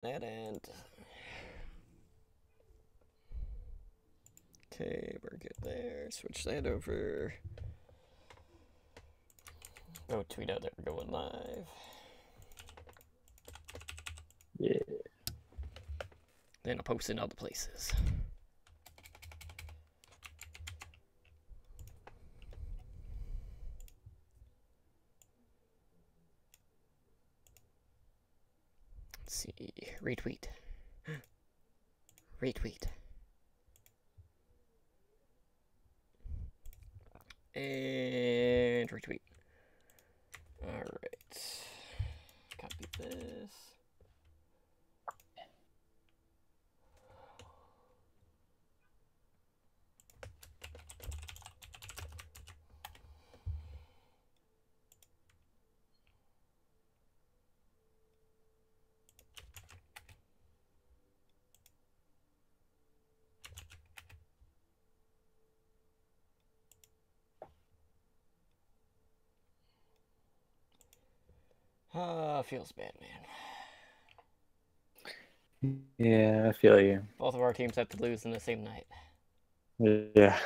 That end. Okay, we're good there. Switch that over. Go tweet out that we're going live. Yeah. Then I'll post in other places. Let's see. Retweet. Retweet. And retweet. Alright. Copy this. Feels bad, man. Yeah, I feel you. Both of our teams have to lose in the same night. Yeah.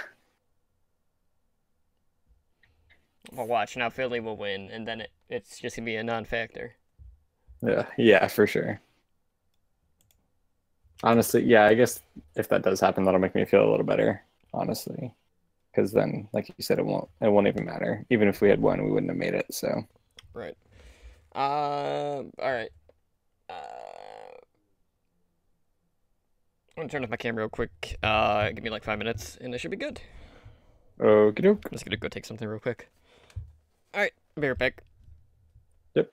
Well, watch now. Philly will win, and then it's just gonna be a non-factor. Yeah, for sure. Honestly, yeah, I guess if that does happen, that'll make me feel a little better, honestly. Because then, like you said, it won't even matter. Even if we had won, we wouldn't have made it. So Right. All right. I'm gonna turn off my camera real quick. Give me like 5 minutes, and it should be good. okie doke. I'm just gonna go take something real quick. All right, be right back. Yep.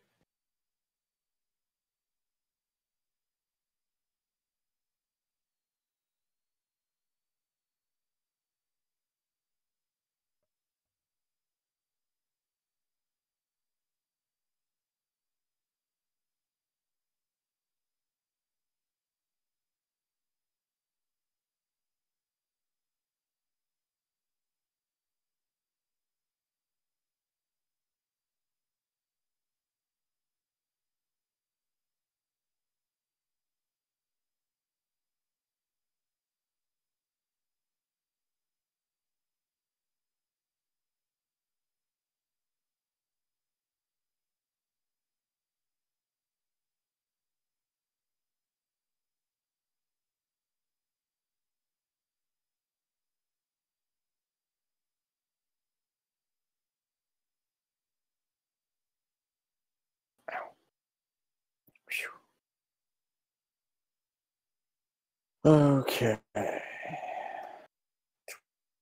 Okay.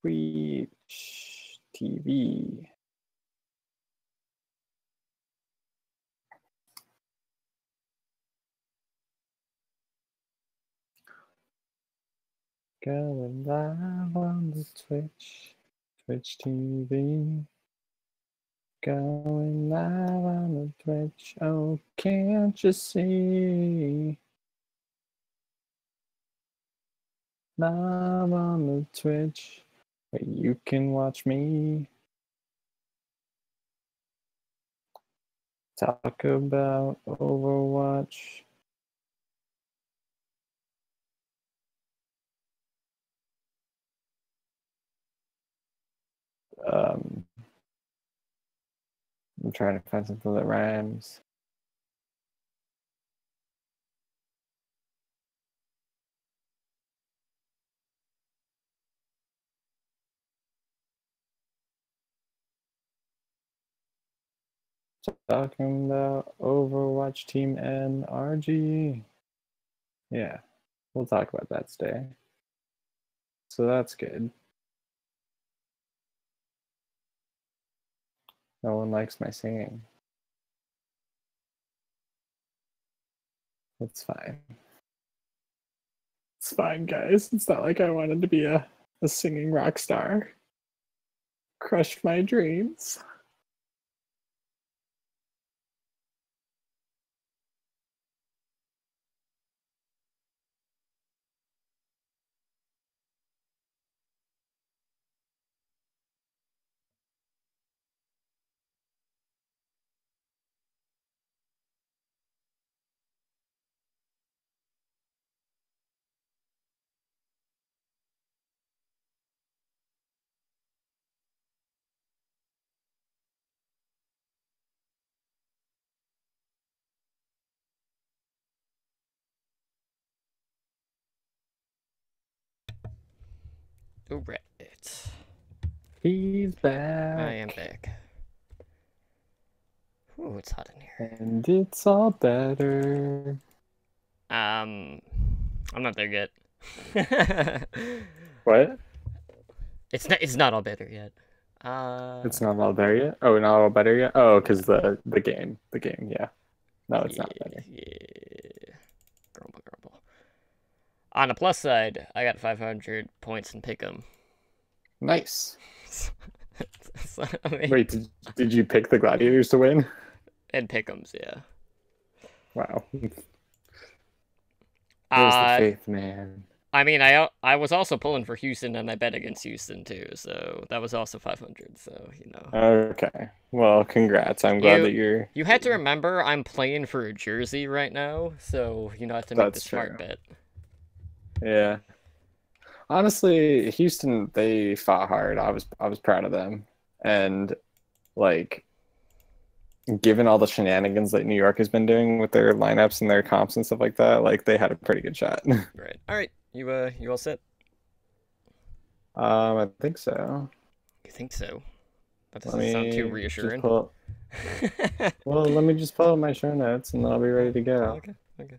Twitch TV. Going live on the Twitch TV. Going live on the Twitch. Oh, can't you see? Live on the Twitch, where you can watch me talk about Overwatch. Um, I'm trying to find something that rhymes. Talking about Overwatch Team NRG. Yeah, we'll talk about that today. So that's good. No one likes my singing. It's fine. It's fine, guys. It's not like I wanted to be a singing rock star. Crushed my dreams. Alright. He's back. I am back. Ooh, it's hot in here. And it's all better. I'm not there yet. What? It's not all better yet. It's not all there yet? Oh, not all better yet? Oh, because the game, yeah. No, it's not better. Yeah. Grumble. On the plus side, I got 500 points in Pick'em. Nice. So, I mean, Wait, did you pick the Gladiators to win? and Pick'ems, yeah. Wow. Where's the faith, man? I mean, I was also pulling for Houston, and I bet against Houston too, so that was also 500. So Okay. Well, congrats. I'm glad that you're. You had to remember, I'm playing for a Jersey right now, so you have to make the smart bet. Yeah. Honestly, Houston, they fought hard. I was proud of them, and like, given all the shenanigans that New York has been doing with their lineups and their comps and stuff like that, like they had a pretty good shot. Right. All right. You all set? I think so. You think so? That doesn't sound too reassuring. Well, let me just pull up my show notes and then I'll be ready to go. Okay.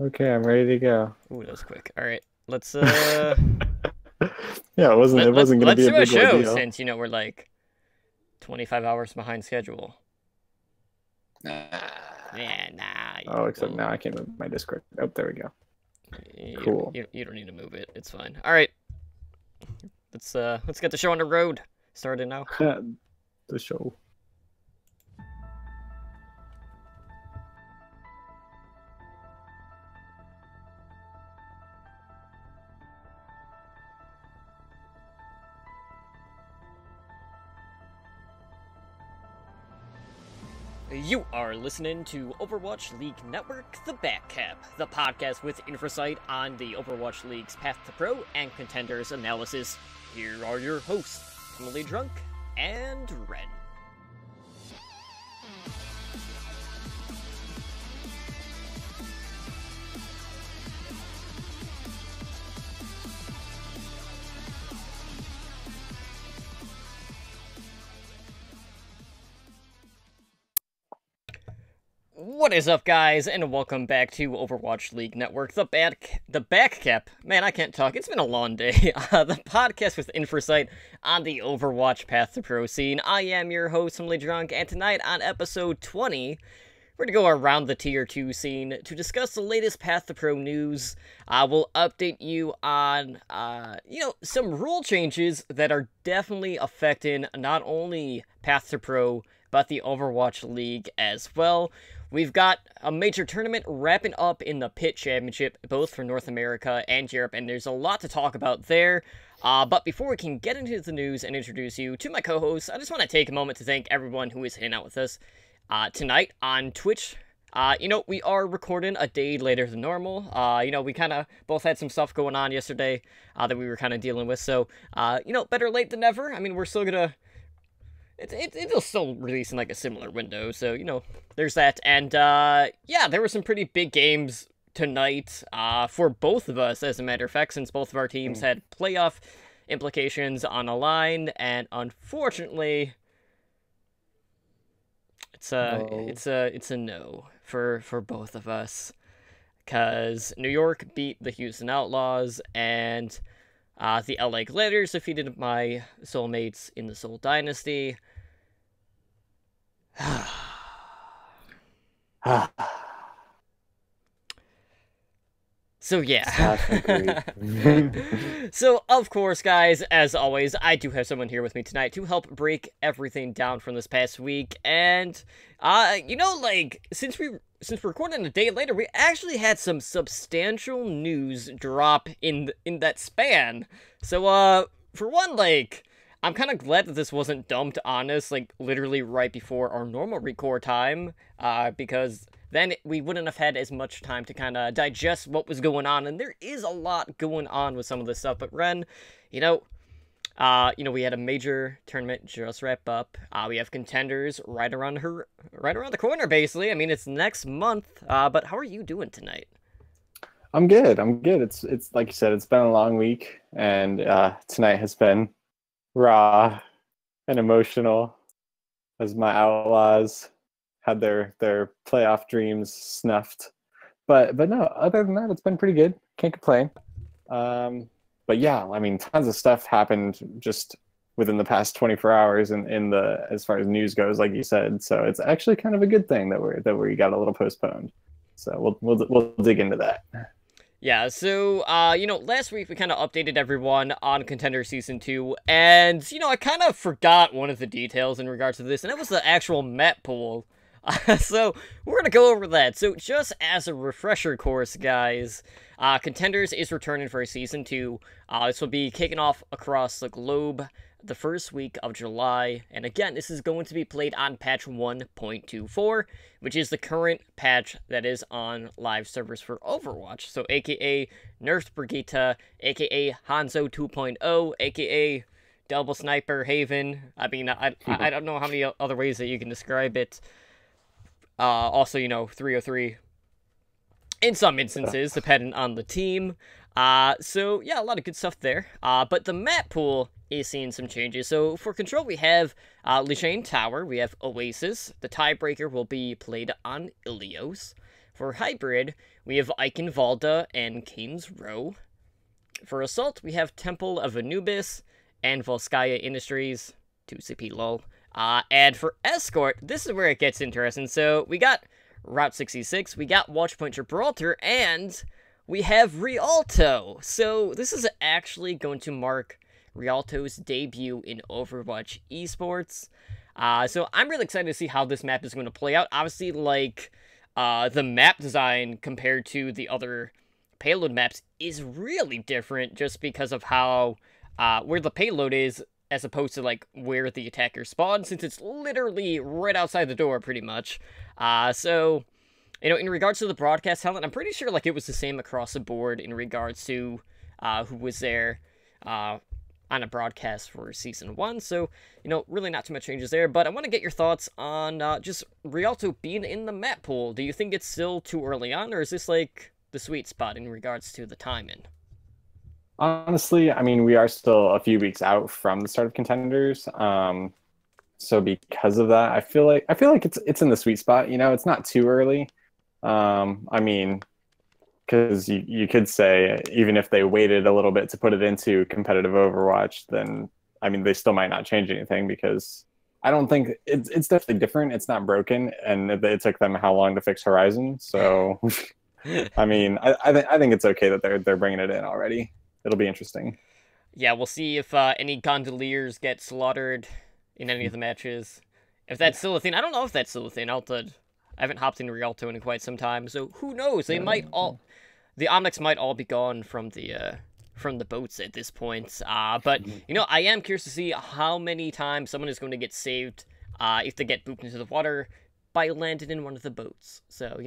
Okay, I'm ready to go. Ooh, that was quick. All right, let's. Yeah, it wasn't going to be a big Let's do a show ordeal. since we're like 25 hours behind schedule. Yeah, nah. Oh, except now I can't move my Discord. Oh, there we go. Cool. You don't need to move it. It's fine. All right. Let's get the show on the road. Started now. The show. You are listening to Overwatch League Network, The Backcap, the podcast with insight on the Overwatch League's path to pro and contenders analysis. Here are your hosts, Emily Drunk and Ren. What is up, guys, and welcome back to Overwatch League Network, the Backcap. Man, I can't talk. It's been a long day. The podcast with insight on the Overwatch path to pro scene. I am your host, Emily Drunk, and tonight on episode 20, we're going to go around the Tier 2 scene to discuss the latest path to pro news. We'll update you on, some rule changes that are definitely affecting not only path to pro, but the Overwatch League as well. We've got a major tournament wrapping up in the Pit Championship, both for North America and Europe, and there's a lot to talk about there. But before we can get into the news and introduce you to my co-hosts, I just want to take a moment to thank everyone who is hanging out with us tonight on Twitch. We are recording a day later than normal. We kind of both had some stuff going on yesterday that we were kind of dealing with, so, better late than never. I mean, we're still gonna... It'll still release in like a similar window, so there's that. And there were some pretty big games tonight for both of us, as a matter of fact, since both of our teams had playoff implications on the line, and unfortunately, it's a no for both of us, because New York beat the Houston Outlaws, and the LA Gladiators defeated my soulmates in the Soul Dynasty. So yeah. So of course, guys, as always, I do have someone here with me tonight to help break everything down from this past week. And since we're recording a day later, we actually had some substantial news drop in that span. So for one, I'm kind of glad that this wasn't dumped on us, literally right before our normal record time, because then we wouldn't have had as much time to kind of digest what was going on, and there is a lot going on with some of this stuff. But Ren, we had a major tournament just wrap up. We have contenders right around the corner, basically. I mean, it's next month. But how are you doing tonight? I'm good. I'm good. It's like you said, it's been a long week, and tonight has been raw and emotional as my Outlaws had their playoff dreams snuffed. But no, other than that, it's been pretty good. Can't complain. But yeah, I mean, tons of stuff happened just within the past 24 hours in the as far as news goes, like you said. So it's actually kind of a good thing that we got a little postponed. So we'll dig into that. Yeah, so, last week we kind of updated everyone on Contender Season 2, and, I kind of forgot one of the details in regards to this, and it was the actual map pool. So, we're gonna go over that. So, just as a refresher course, guys, Contenders is returning for Season 2. This will be kicking off across the globe the first week of July, and again, this is going to be played on patch 1.24, which is the current patch that is on live servers for Overwatch, so aka Nerfed Brigitte, aka Hanzo 2.0, aka Double Sniper Haven. I mean, I don't know how many other ways that you can describe it. Also, 303 in some instances, depending on the team. So yeah, a lot of good stuff there. But the map pool is seeing some changes. So for Control, we have Lijiang Tower, we have Oasis. The tiebreaker will be played on Ilios. For Hybrid, we have Eichenwalde and Kane's Row. For Assault, we have Temple of Anubis and Volskaya Industries, 2CP lol. And for Escort, this is where it gets interesting. So we got Route 66, we got Watchpoint Gibraltar, and we have Rialto. So this is actually going to mark Rialto's debut in Overwatch esports. So I'm really excited to see how this map is going to play out. Obviously, the map design compared to the other payload maps is really different just because of how where the payload is as opposed to where the attacker spawns, since it's literally right outside the door pretty much. So in regards to the broadcast talent, I'm pretty sure it was the same across the board in regards to who was there on a broadcast for Season 1, so, really not too much changes there, but I want to get your thoughts on just Rialto being in the map pool. Do you think it's still too early on, or is this, the sweet spot in regards to the timing? Honestly, I mean, we are still a few weeks out from the start of Contenders. So because of that, I feel like it's in the sweet spot. It's not too early. I mean, because you could say even if they waited a little bit to put it into competitive Overwatch, then I mean they still might not change anything, because I don't think it's definitely different. It's not broken, and it took them how long to fix Horizon? So, I mean, I think it's okay that they're bringing it in already. It'll be interesting. Yeah, we'll see if any gondoliers get slaughtered in any of the matches. If that's still a thing. I don't know if that's still a thing. I haven't hopped into Rialto in quite some time, so who knows? They might all... The Omnics might all be gone from the boats at this point. But, I am curious to see how many times someone is going to get saved if they get booped into the water by landing in one of the boats. So,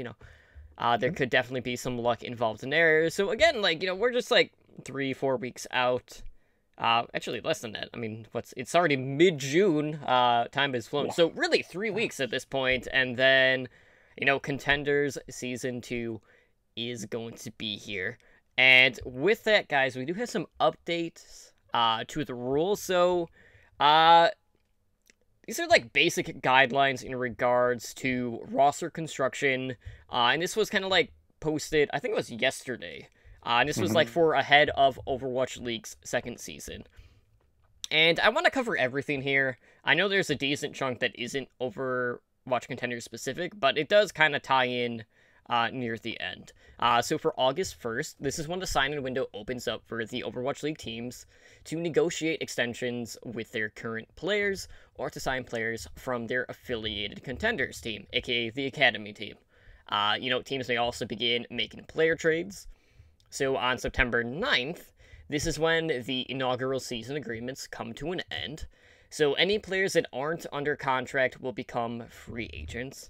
there could definitely be some luck involved in there. So, again, we're just, 3-4 weeks out. Actually, less than that. I mean, it's already mid-June. Time has flown. Yeah. So, really, 3 weeks at this point, and then, Contenders Season 2 is going to be here. And with that, guys, we do have some updates to the rules. So, these are basic guidelines in regards to roster construction. And this was kind of posted, I think it was yesterday. And this was for ahead of Overwatch League's second season. And I want to cover everything here. I know there's a decent chunk that isn't Overwatch Contenders specific, but it does kind of tie in near the end. So for August 1st, this is when the sign-in window opens up for the Overwatch League teams to negotiate extensions with their current players or to sign players from their affiliated Contenders team, aka the Academy team. Teams may also begin making player trades. So on September 9th, this is when the inaugural season agreements come to an end. So any players that aren't under contract will become free agents.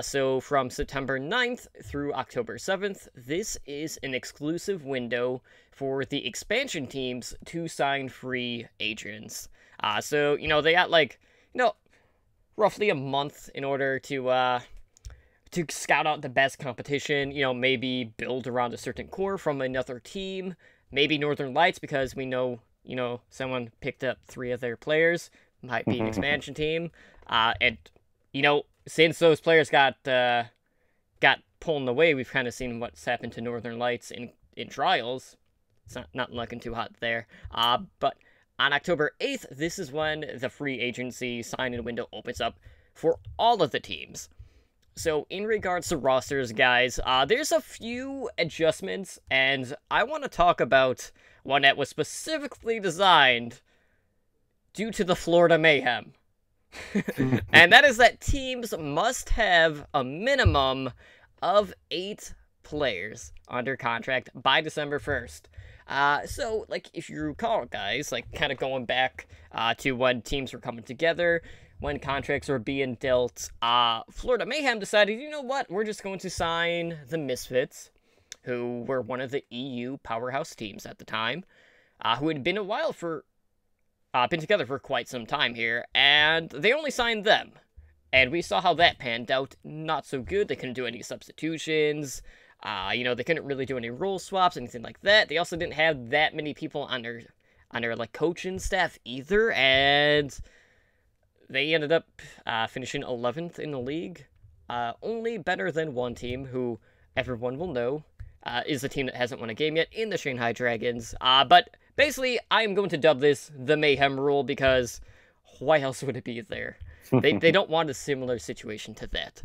So from September 9th through October 7th, this is an exclusive window for the expansion teams to sign free agents. So, they got roughly a month in order to to scout out the best competition, maybe build around a certain core from another team, maybe Northern Lights, because we know, someone picked up 3 of their players, might be an expansion team. And, since those players got pulled away, we've kind of seen what's happened to Northern Lights in Trials. It's not looking too hot there. But on October 8th, this is when the free agency sign-in window opens up for all of the teams. So in regards to rosters, guys, there's a few adjustments, and I want to talk about one that was specifically designed due to the Florida Mayhem. And that is that teams must have a minimum of 8 players under contract by December 1st. So, like, if you recall, guys, like, kind of going back to when teams were coming together, when contracts were being dealt, Florida Mayhem decided, you know what, we're just going to sign the Misfits, who were one of the EU powerhouse teams at the time, who had been been together for quite some time here, and they only signed them. And we saw how that panned out. Not so good. They couldn't do any substitutions. They couldn't really do any role swaps, anything like that. They also didn't have that many people on their like coaching staff either, and they ended up finishing 11th in the league, only better than one team who everyone will know is the team that hasn't won a game yet in the Shanghai Dragons. But basically, I am going to dub this the Mayhem rule because why else would it be there? They don't want a similar situation to that.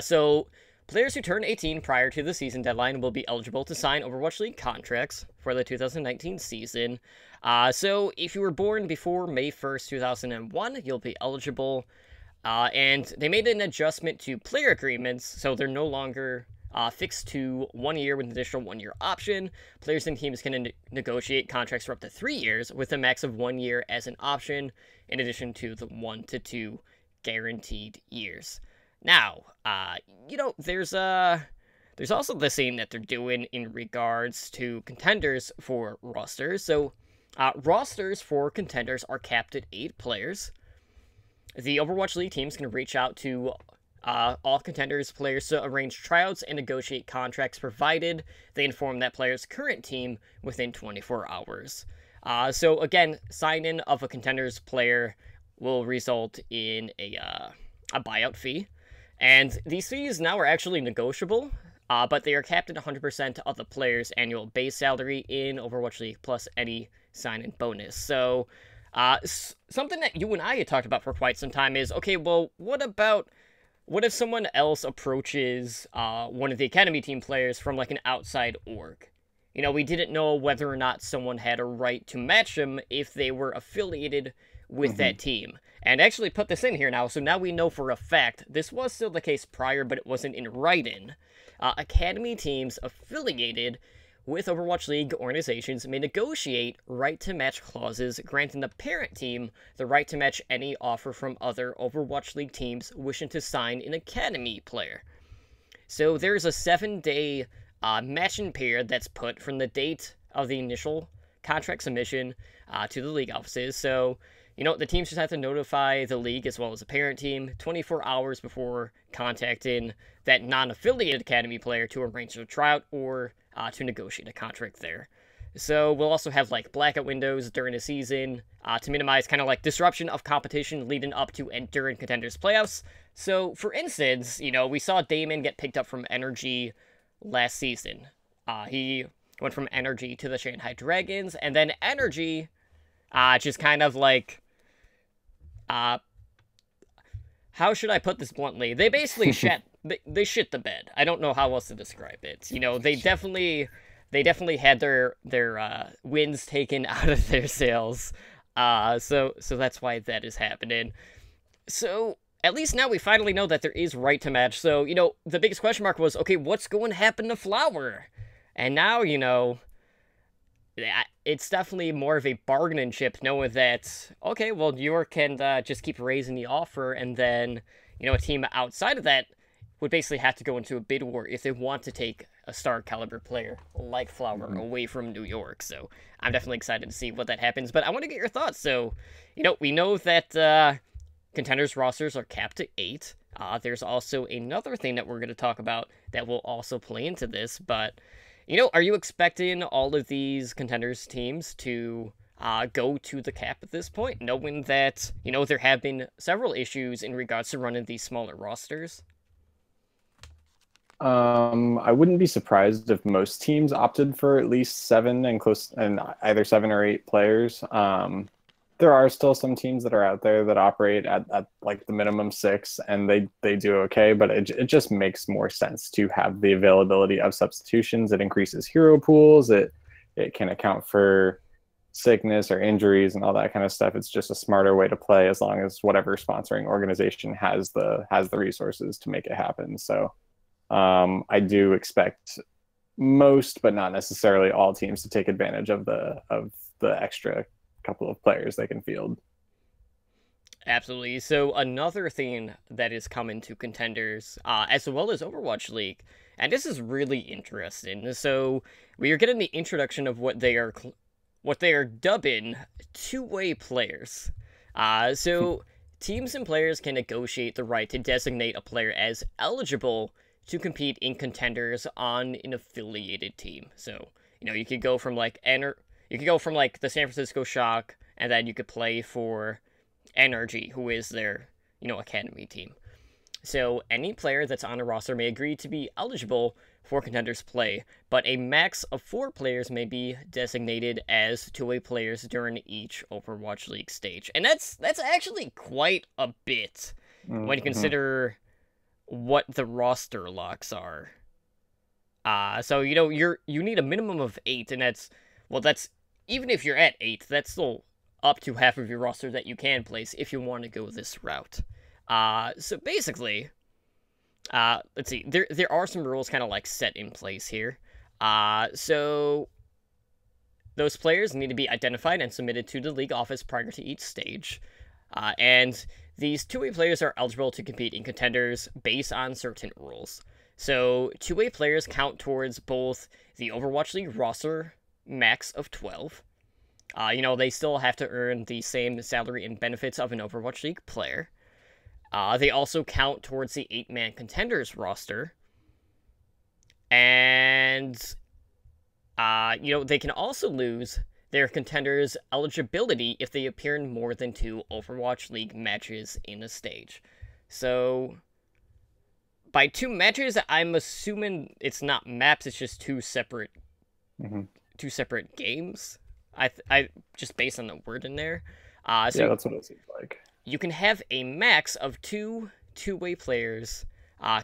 So players who turn 18 prior to the season deadline will be eligible to sign Overwatch League contracts for the 2019 season. So if you were born before May 1st, 2001, you'll be eligible. And they made an adjustment to player agreements, so they're no longer fixed to 1 year with an additional 1-year option. Players and teams can negotiate contracts for up to 3 years with a max of 1 year as an option, in addition to the 1 to 2 guaranteed years. Now, there's also the same that they're doing in regards to contenders for rosters. So, rosters for contenders are capped at 8 players. The Overwatch League teams can reach out to all contenders players to arrange tryouts and negotiate contracts, provided they inform that player's current team within 24 hours. So again, sign-in of a contender's player will result in a buyout fee. And these fees now are actually negotiable, but they are capped at 100% of the player's annual base salary in Overwatch League, plus any sign-in bonus. So, something that you and I had talked about for quite some time is, okay, well, what if someone else approaches one of the Academy team players from, like, an outside org? We didn't know whether or not someone had a right to match them if they were affiliated with that team. And actually put this in here now, so now we know for a fact, this was still the case prior, but it wasn't in writing. Academy teams affiliated with Overwatch League organizations may negotiate right-to-match clauses, granting the parent team the right to match any offer from other Overwatch League teams wishing to sign an Academy player. So there's a 7-day matching period that's put from the date of the initial contract submission to the league offices. So, the teams just have to notify the league as well as the parent team 24 hours before contacting that non-affiliated Academy player to arrange a tryout or to negotiate a contract there. So we'll also have like blackout windows during the season to minimize kind of like disruption of competition leading up to and during contenders playoffs. So for instance, we saw Damon get picked up from Energy last season. He went from Energy to the Shanghai Dragons, and then Energy just kind of like how should I put this bluntly? They basically they shit the bed. I don't know how else to describe it. They definitely had their wins taken out of their sails. So that's why that is happening. So at least now we finally know that there is right to match. So, the biggest question mark was, okay, what's going to happen to Flower? And now, it's definitely more of a bargaining chip, knowing that, okay, well, New York can just keep raising the offer, and then, a team outside of that would basically have to go into a bid war if they want to take a star caliber player like Flower away from New York. So I'm definitely excited to see what that happens, but I want to get your thoughts. So, we know that contenders rosters are capped at 8. There's also another thing that we're going to talk about that will also play into this, but are you expecting all of these contenders teams to go to the cap at this point, knowing that, there have been several issues in regards to running these smaller rosters? I wouldn't be surprised if most teams opted for at least seven and either 7 or 8 players. There are still some teams that are out there that operate at like the minimum 6, and they do okay, but it just makes more sense to have the availability of substitutions. It increases hero pools. It can account for sickness or injuries and all that kind of stuff. It's just a smarter way to play, as long as whatever sponsoring organization has the resources to make it happen. So I do expect most, but not necessarily all, teams to take advantage of the extra couple of players they can field. Absolutely. So another thing that is coming to contenders, as well as Overwatch League, and this is really interesting. So we are getting the introduction of what they are dubbing two-way players. So teams and players can negotiate the right to designate a player as eligible to compete in contenders on an affiliated team. So you could go from like the San Francisco Shock, and then you could play for NRG, who is their, academy team. So any player that's on a roster may agree to be eligible for contenders play, but a max of 4 players may be designated as two-way players during each Overwatch League stage. And that's actually quite a bit when you consider what the roster locks are. So you need a minimum of 8, and that's even if you're at 8, that's still up to half of your roster that you can place if you want to go this route. So basically, let's see, there are some rules kind of like set in place here. So those players need to be identified and submitted to the league office prior to each stage. And these two-way players are eligible to compete in contenders based on certain rules. So two-way players count towards both the Overwatch League roster max of 12. They still have to earn the same salary and benefits of an Overwatch League player. They also count towards the 8-man contenders roster. And, they can also lose their contenders' eligibility if they appear in more than 2 Overwatch League matches in a stage. So, by 2 matches, I'm assuming it's not maps, it's just 2 separate games. I just based on the word in there. So yeah, that's what it seems like. You can have a max of 2 two-way players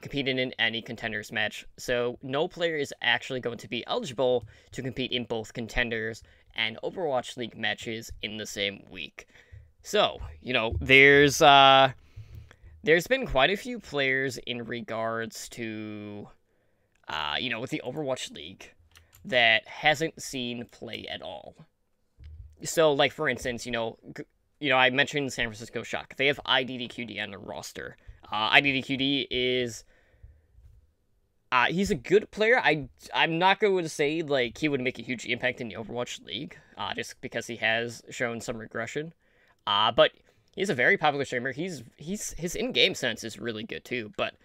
competing in any contenders match. So no player is actually going to be eligible to compete in both contenders and Overwatch League matches in the same week. So, there's been quite a few players in regards to, with the Overwatch League that hasn't seen play at all. So, like, for instance, I mentioned San Francisco Shock. They have IDDQD on their roster. IDDQD is... he's a good player. I'm not going to say, like, he would make a huge impact in the Overwatch League, just because he has shown some regression. But he's a very popular streamer. His in-game sense is really good, too. But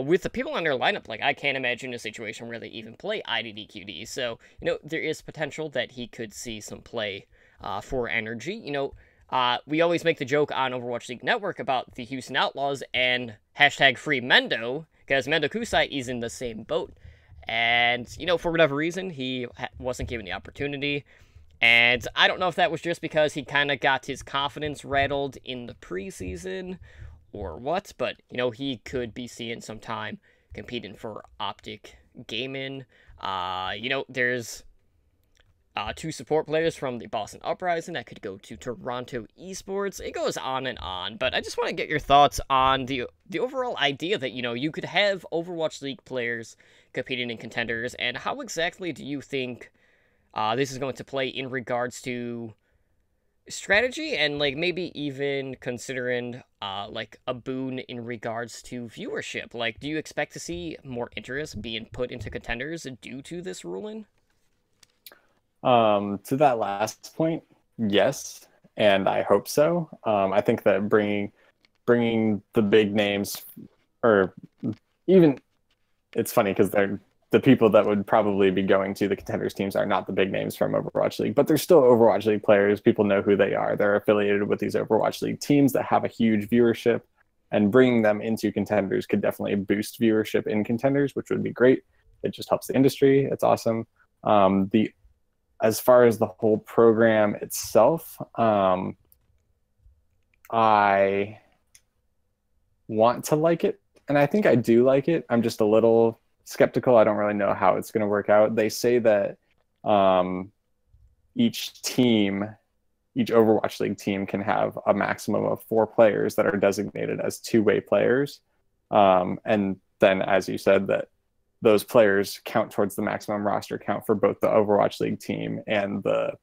with the people on their lineup, like, I can't imagine a situation where they even play IDDQD. So, there is potential that he could see some play for NRG. We always make the joke on Overwatch League Network about the Houston Outlaws and hashtag free Mendo, because Mendo Kusai is in the same boat. And, for whatever reason, he wasn't given the opportunity. And I don't know if that was just because he kind of got his confidence rattled in the preseason or what, but, he could be seeing some time competing for Optic Gaming. There's 2 support players from the Boston Uprising that could go to Toronto Esports. It goes on and on, but I just want to get your thoughts on the overall idea that, you could have Overwatch League players competing in contenders, and how exactly do you think this is going to play in regards to strategy and, like, maybe even considering, like, a boon in regards to viewership? Like, do you expect to see more interest being put into contenders due to this ruling? To that last point, yes, and I hope so. I think that bringing the big names or even it's funny because they're the people that would probably be going to the contenders teams are not the big names from Overwatch League, but they're still Overwatch League players. People know who they are. They're affiliated with these Overwatch League teams that have a huge viewership, and bringing them into contenders could definitely boost viewership in contenders, which would be great. It just helps the industry. It's awesome. The As far as the whole program itself, I want to like it, and I think I do like it. I'm just a little skeptical. I don't really know how it's going to work out. They say that each team, each Overwatch League team can have a maximum of 4 players that are designated as two-way players. And then, as you said, that those players count towards the maximum roster count for both the Overwatch League team and the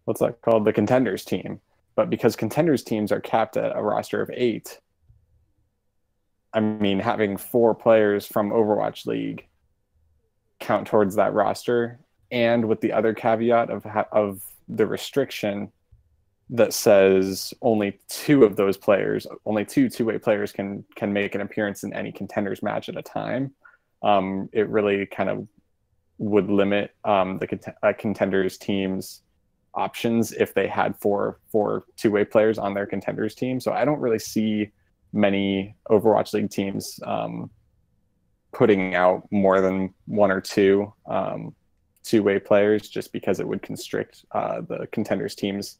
what's that called? The contenders team. But because contenders teams are capped at a roster of 8, I mean, having 4 players from Overwatch League count towards that roster, and with the other caveat of the restriction that says only 2 of those players, only 2 two-way players can make an appearance in any contenders match at a time. It really kind of would limit the contenders team's options if they had four two-way players on their contenders team. So I don't really see many Overwatch League teams putting out more than 1 or 2 two-way players, just because it would constrict the contenders team's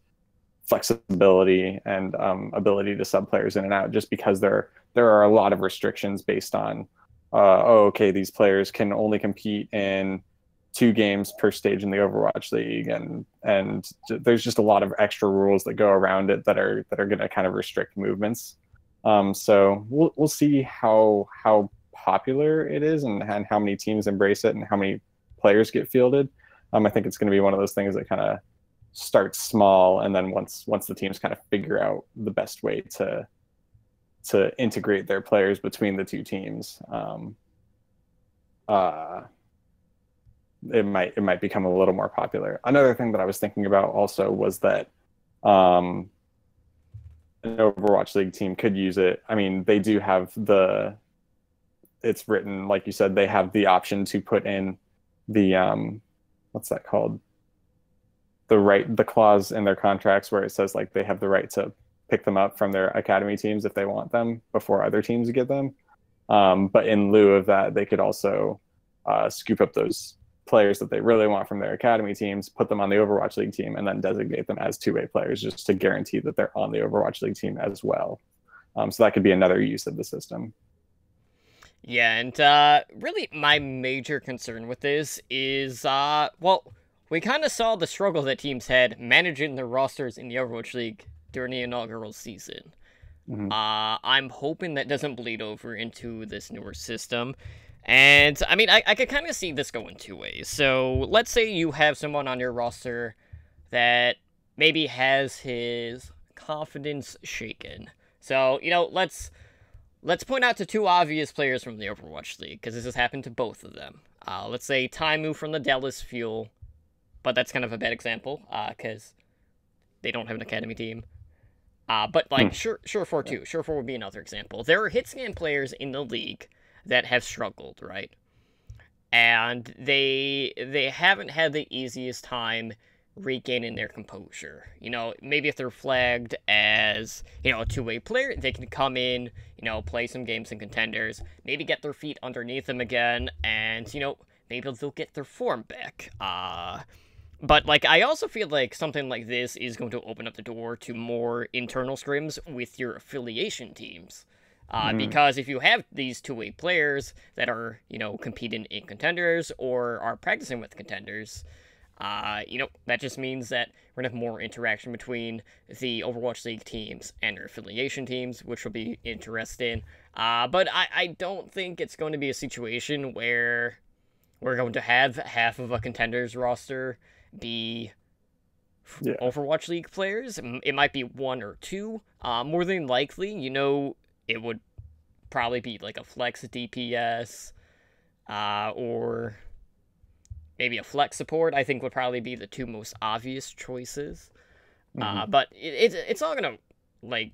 flexibility and ability to sub players in and out, just because there are a lot of restrictions based on okay, these players can only compete in 2 games per stage in the Overwatch League, and there's just a lot of extra rules that go around it that are going to kind of restrict movements. So we'll see how popular it is, and how many teams embrace it, and how many players get fielded. I think it's going to be one of those things that kind of starts small, and then once the teams kind of figure out the best way to integrate their players between the 2 teams, it might become a little more popular. Another thing that I was thinking about also was that an Overwatch League team could use it. I mean, they do have it's written, like you said, they have the option to put in the what's that called? The clause in their contracts where it says like they have the right to pick them up from their academy teams if they want them before other teams get them. But in lieu of that, they could also scoop up those players that they really want from their academy teams, put them on the Overwatch League team, and then designate them as two-way players, just to guarantee that they're on the Overwatch League team as well. So that could be another use of the system. Yeah, and really my major concern with this is, well, we kind of saw the struggle that teams had managing their rosters in the Overwatch League during the inaugural season. Mm-hmm. I'm hoping that doesn't bleed over into this newer system. And, I mean, I could kind of see this going 2 ways. So, let's say you have someone on your roster that maybe has his confidence shaken. So, let's point out to 2 obvious players from the Overwatch League, because this has happened to both of them. Let's say Taimu from the Dallas Fuel, but that's kind of a bad example, because they don't have an academy team. But, like, Surefour too. Surefour would be another example. There are hitscan players in the league that have struggled, right? And they haven't had the easiest time regaining their composure. Maybe if they're flagged as, a 2-way player, they can come in, play some games in contenders, maybe get their feet underneath them again, and, maybe they'll get their form back. But, like, I also feel like something like this is going to open up the door to more internal scrims with your affiliation teams. Because if you have these 2-way players that are, competing in contenders or are practicing with contenders, that just means that we're going to have more interaction between the Overwatch League teams and their affiliation teams, which will be interesting. But I don't think it's going to be a situation where we're going to have half of a contenders roster be Overwatch League players. It might be 1 or 2. More than likely, it would probably be like a flex DPS, or maybe a flex support, I think would probably be the 2 most obvious choices. But it's all gonna, like,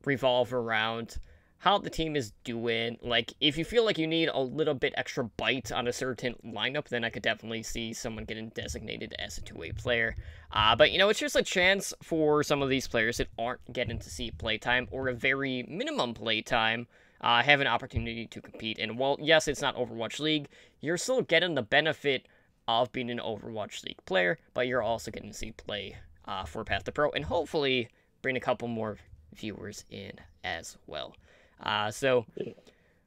revolve around how the team is doing. Like, if you feel like you need a little bit extra bite on a certain lineup, then I could definitely see someone getting designated as a two-way player. But, you know, it's just a chance for some of these players that aren't getting to see playtime or a very minimum playtime have an opportunity to compete. And while, yes, it's not Overwatch League, you're still getting the benefit of being an Overwatch League player, but you're also getting to see play for Path to Pro, and hopefully bring a couple more viewers in as well. So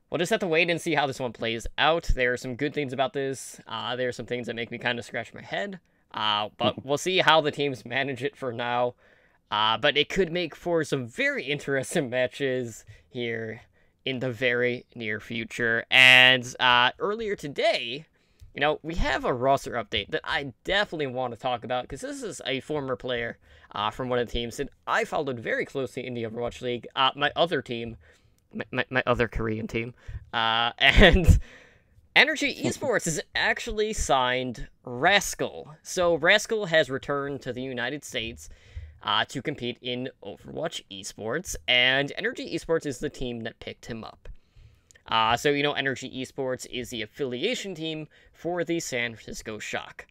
we'll just have to wait and see how this one plays out. There are some good things about this. There are some things that make me kind of scratch my head. But we'll see how the teams manage it for now. But it could make for some very interesting matches here in the very near future. And earlier today, you know, we have a roster update that I definitely want to talk about, because this is a former player from one of the teams that I followed very closely in the Overwatch League. My other team, my other Korean team, and Energy Esports has actually signed Rascal. So Rascal has returned to the United States to compete in Overwatch Esports, and Energy Esports is the team that picked him up. So, you know, Energy Esports is the affiliation team for the San Francisco Shock.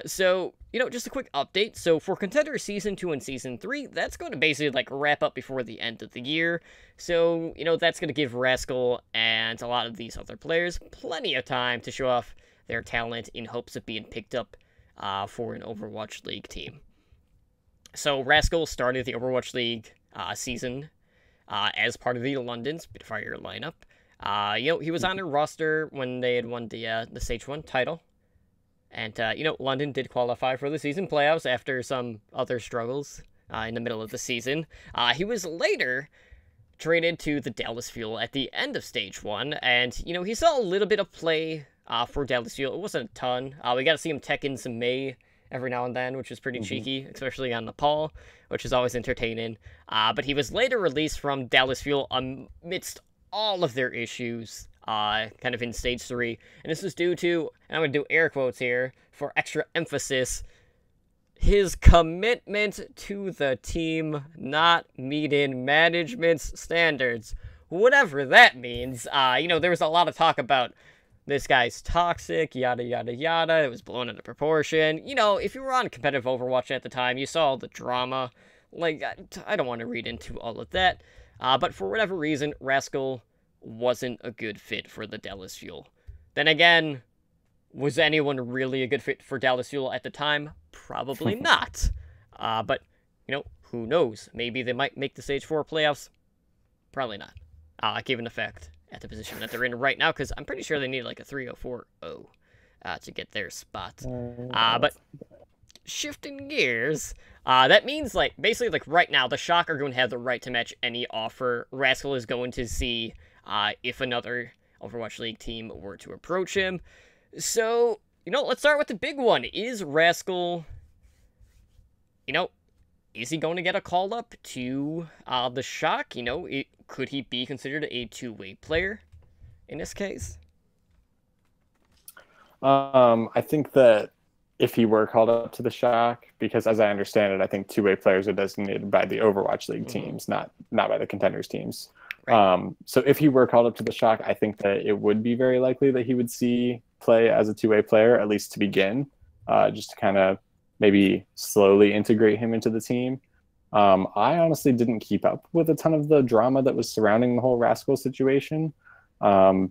So, you know, just a quick update. So, for Contender Season 2 and Season 3, that's going to basically, like, wrap up before the end of the year. So, you know, that's going to give Rascal and a lot of these other players plenty of time to show off their talent in hopes of being picked up for an Overwatch League team. So, Rascal started the Overwatch League season as part of the London Spitfire lineup. You know, he was on their roster when they had won the Stage 1 title. And, you know, London did qualify for the season playoffs after some other struggles in the middle of the season. He was later traded to the Dallas Fuel at the end of Stage 1. And, you know, he saw a little bit of play for Dallas Fuel. It wasn't a ton. We got to see him tech in some Mei every now and then, which is pretty cheeky, especially on Nepal, which is always entertaining. But he was later released from Dallas Fuel amidst all of their issues, kind of in Stage 3. And this is due to, and I'm going to do air quotes here for extra emphasis, his commitment to the team not meeting management's standards. Whatever that means. You know, there was a lot of talk about this guy's toxic, yada, yada, yada. It was blown into proportion. You know, if you were on competitive Overwatch at the time, you saw all the drama. Like, I don't want to read into all of that. But for whatever reason, Rascal wasn't a good fit for the Dallas Fuel. Then again, was anyone really a good fit for Dallas Fuel at the time? Probably not. But, you know, who knows? Maybe they might make the Stage 4 playoffs. Probably not. Given the fact at the position that they're in right now, because I'm pretty sure they need like a 3-0-4-0 to get their spot. But shifting gears, that means, like, basically, like, right now, the Shock are going to have the right to match any offer. Rascal is going to see if another Overwatch League team were to approach him. So, you know, let's start with the big one. Is Rascal, you know, is he going to get a call up to the Shock? You know, could he be considered a two-way player in this case? I think that if he were called up to the Shock, because as I understand it, I think two-way players are designated by the Overwatch League teams, not by the Contenders teams. Right. So if he were called up to the Shock, I think that it would be very likely that he would see play as a two-way player, at least to begin, just to kind of maybe slowly integrate him into the team. I honestly didn't keep up with a ton of the drama that was surrounding the whole Rascal situation,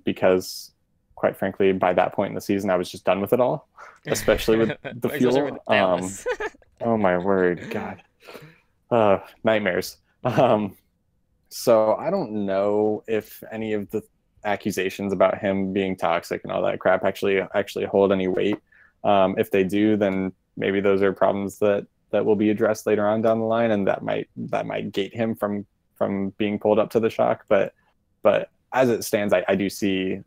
because quite frankly, by that point in the season, I was just done with it all, especially with the Fuel. Oh my word, God. Nightmares. So I don't know if any of the accusations about him being toxic and all that crap actually hold any weight. If they do, then maybe those are problems that will be addressed later on down the line, and that might gate him from being pulled up to the Shock. But as it stands, I do see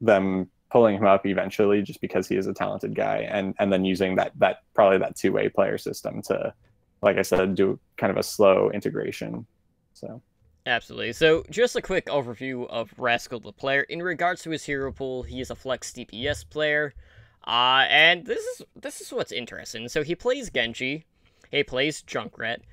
them pulling him up eventually, just because he is a talented guy, and then using that probably that two-way player system to, like I said, do kind of a slow integration. So absolutely. So just a quick overview of Rascal the player. In regards to his hero pool, he is a flex DPS player. And this is what's interesting. So he plays Genji, he plays Junkrat,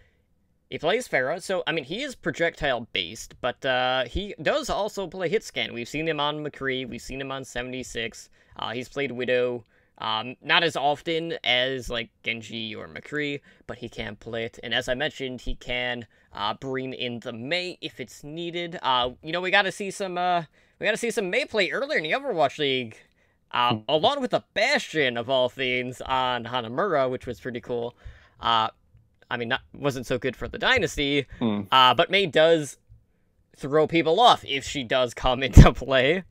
He plays Pharah, so I mean he is projectile based, but he does also play hit scan. We've seen him on McCree, we've seen him on 76. He's played Widow, not as often as like Genji or McCree, but he can play it. And as I mentioned, he can bring in the Mei if it's needed. We got to see some Mei play earlier in the Overwatch League. Along with the Bastion of all things on Hanamura, which was pretty cool. Wasn't so good for the Dynasty, but Mei does throw people off if she does come into play.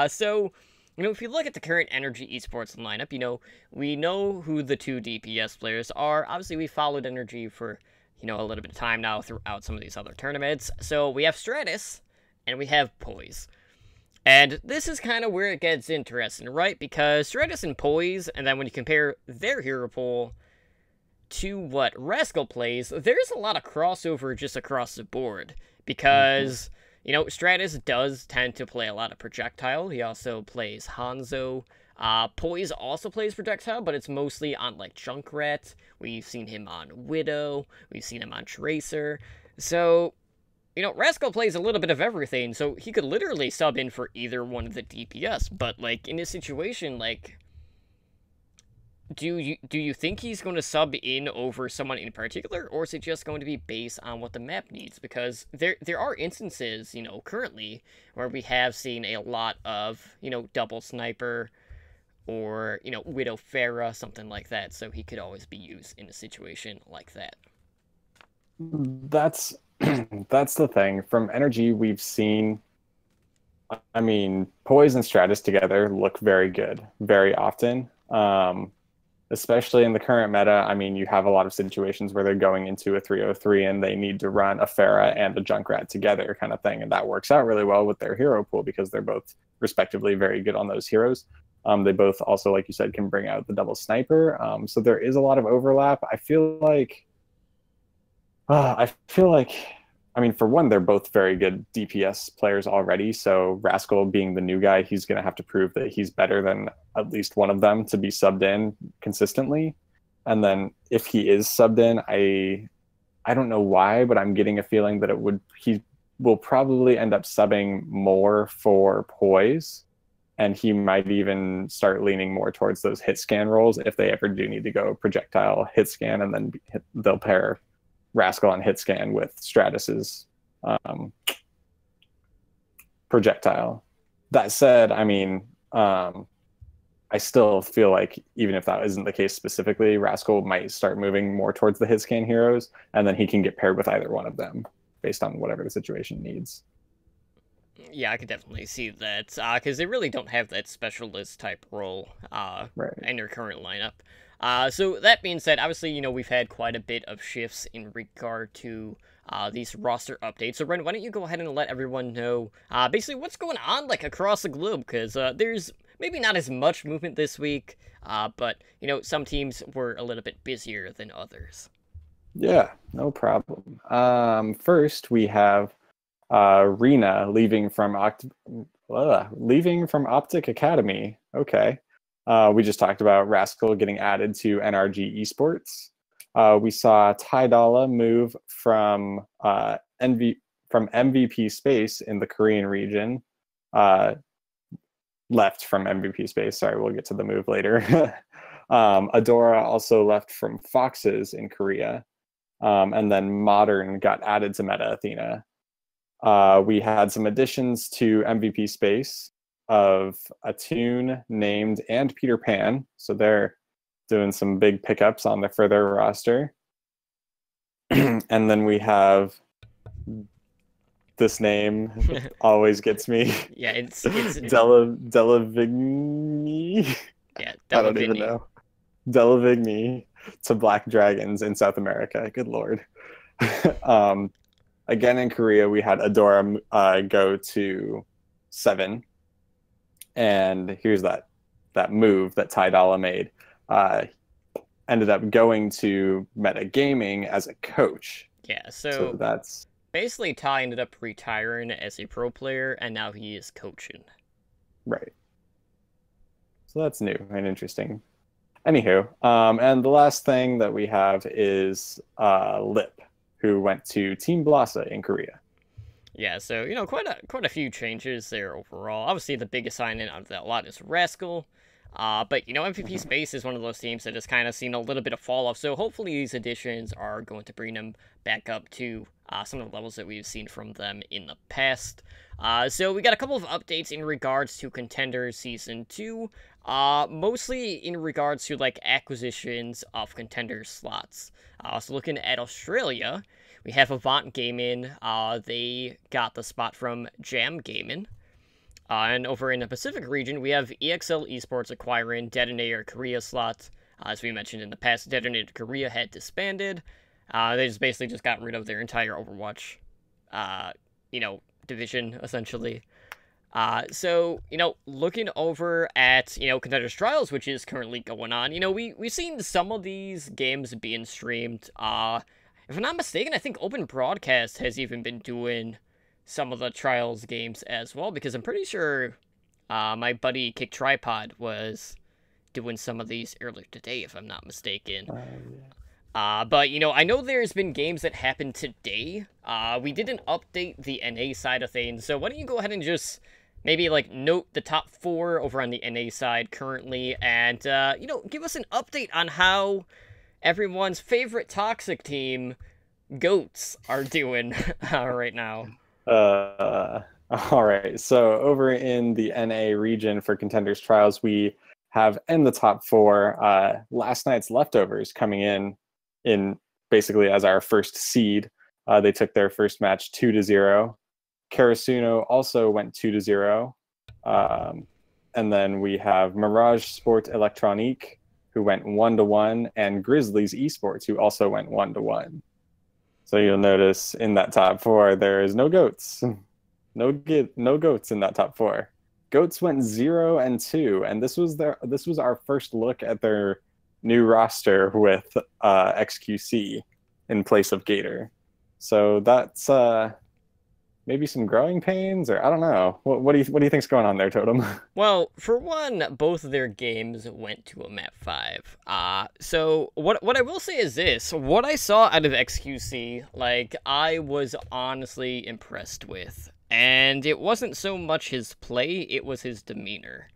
So, if you look at the current Energy Esports lineup, we know who the two DPS players are. Obviously, we followed Energy for, a little bit of time now throughout some of these other tournaments. So, we have Stratus, and we have Poise. And this is kind of where it gets interesting, right? Because Stratus and Poise, and then when you compare their hero pool to what Rascal plays, there's a lot of crossover just across the board. Because, Stratus does tend to play a lot of projectile. He also plays Hanzo. Poise also plays projectile, but it's mostly on, like, Junkrat. We've seen him on Widow. We've seen him on Tracer. So, Rascal plays a little bit of everything, so he could literally sub in for either one of the DPS. But, like, in this situation, like, do you think he's going to sub in over someone in particular, or is it just going to be based on what the map needs? Because there are instances, currently where we have seen a lot of, double sniper or, Widow Pharah, something like that. So he could always be used in a situation like that. That's the thing. From Energy, we've seen, Poise and Stratus together look very good very often. Especially in the current meta, you have a lot of situations where they're going into a 303 and they need to run a Pharah and a Junkrat together kind of thing. And that works out really well with their hero pool because they're both respectively very good on those heroes. They both also, like you said, can bring out the double sniper. So there is a lot of overlap. I feel like, for one, they're both very good DPS players already. So Rascal being the new guy, he's going to have to prove that he's better than at least one of them to be subbed in consistently. And then if he is subbed in, I don't know why, but I'm getting a feeling that he will probably end up subbing more for Poise. And he might even start leaning more towards those hit scan roles if they ever do need to go projectile hit scan, and then they'll pair Rascal on hit scan with Stratus's projectile. That said, I still feel like even if that isn't the case specifically, Rascal might start moving more towards the hit scan heroes, and then he can get paired with either one of them based on whatever the situation needs. Yeah, I could definitely see that, because they really don't have that specialist type role in their current lineup. So that being said, obviously, we've had quite a bit of shifts in regard to these roster updates. So, Ren, why don't you go ahead and let everyone know basically what's going on like across the globe? Because there's maybe not as much movement this week, but, some teams were a little bit busier than others. Yeah, no problem. First, we have Rena leaving from Optic Academy. Okay. We just talked about Rascal getting added to NRG Esports. We saw Tydala move from MVP Space in the Korean region. Left from MVP Space. Sorry, we'll get to the move later. Adora also left from Foxes in Korea. And then Modern got added to Meta Athena. We had some additions to MVP Space of Attune, Named, and Peter Pan. So they're doing some big pickups on for their roster. And then we have this name always gets me. Yeah, it's Delavigny. Yeah, I don't even know. Delavigny to Black Dragons in South America. Good lord. Again in Korea, we had Adora go to 7. And here's that move that Tydala made. Ended up going to Meta Gaming as a coach. Yeah, so that's basically Ty ended up retiring as a pro player, and now he is coaching. Right. So that's new and interesting. Anywho, and the last thing that we have is Lip. who went to Team Blasa in Korea. Yeah, so quite a few changes there overall. Obviously, the biggest sign-in out of that lot is Rascal. But MVP Space is one of those teams that has kind of seen a little bit of fall off. So hopefully these additions are going to bring them back up to some of the levels that we've seen from them in the past. So we got a couple of updates in regards to Contenders Season 2. Mostly in regards to like acquisitions of Contenders slots. So looking at Australia, we have Avant Gaming. They got the spot from Jam Gaming. And over in the Pacific region, we have EXL Esports acquiring Detonator Korea slots. As we mentioned in the past, Detonator Korea had disbanded. They just basically just got rid of their entire Overwatch, division, essentially. So, looking over at, Contenders Trials, which is currently going on, we've seen some of these games being streamed. If I'm not mistaken, I think Open Broadcast has even been doing some of the Trials games as well, because I'm pretty sure my buddy Kick Tripod was doing some of these earlier today, if I'm not mistaken. But, I know there's been games that happened today. We didn't update the NA side of things, so why don't you go ahead and just maybe, note the top 4 over on the NA side currently, and, give us an update on how everyone's favorite Toxic team, GOATs, are doing right now. All right. So over in the NA region for Contenders Trials, we have in the top 4 last night's Leftovers coming in basically as our first seed. They took their first match 2-0. Karasuno also went 2-0. And then we have Mirage Sport Electronique, who went 1-1, and Grizzlies Esports, who also went 1-1. So you'll notice in that top 4, there is no GOATs. No GOATs in that top 4. GOATs went 0-2, and this was our first look at their new roster with XQC in place of Gator. So that's maybe some growing pains, or I don't know. What do you think's going on there, Totem? Well, for one, both of their games went to a map 5. So what I will say is this: what I saw out of XQC, I was honestly impressed with, and it wasn't so much his play; it was his demeanor.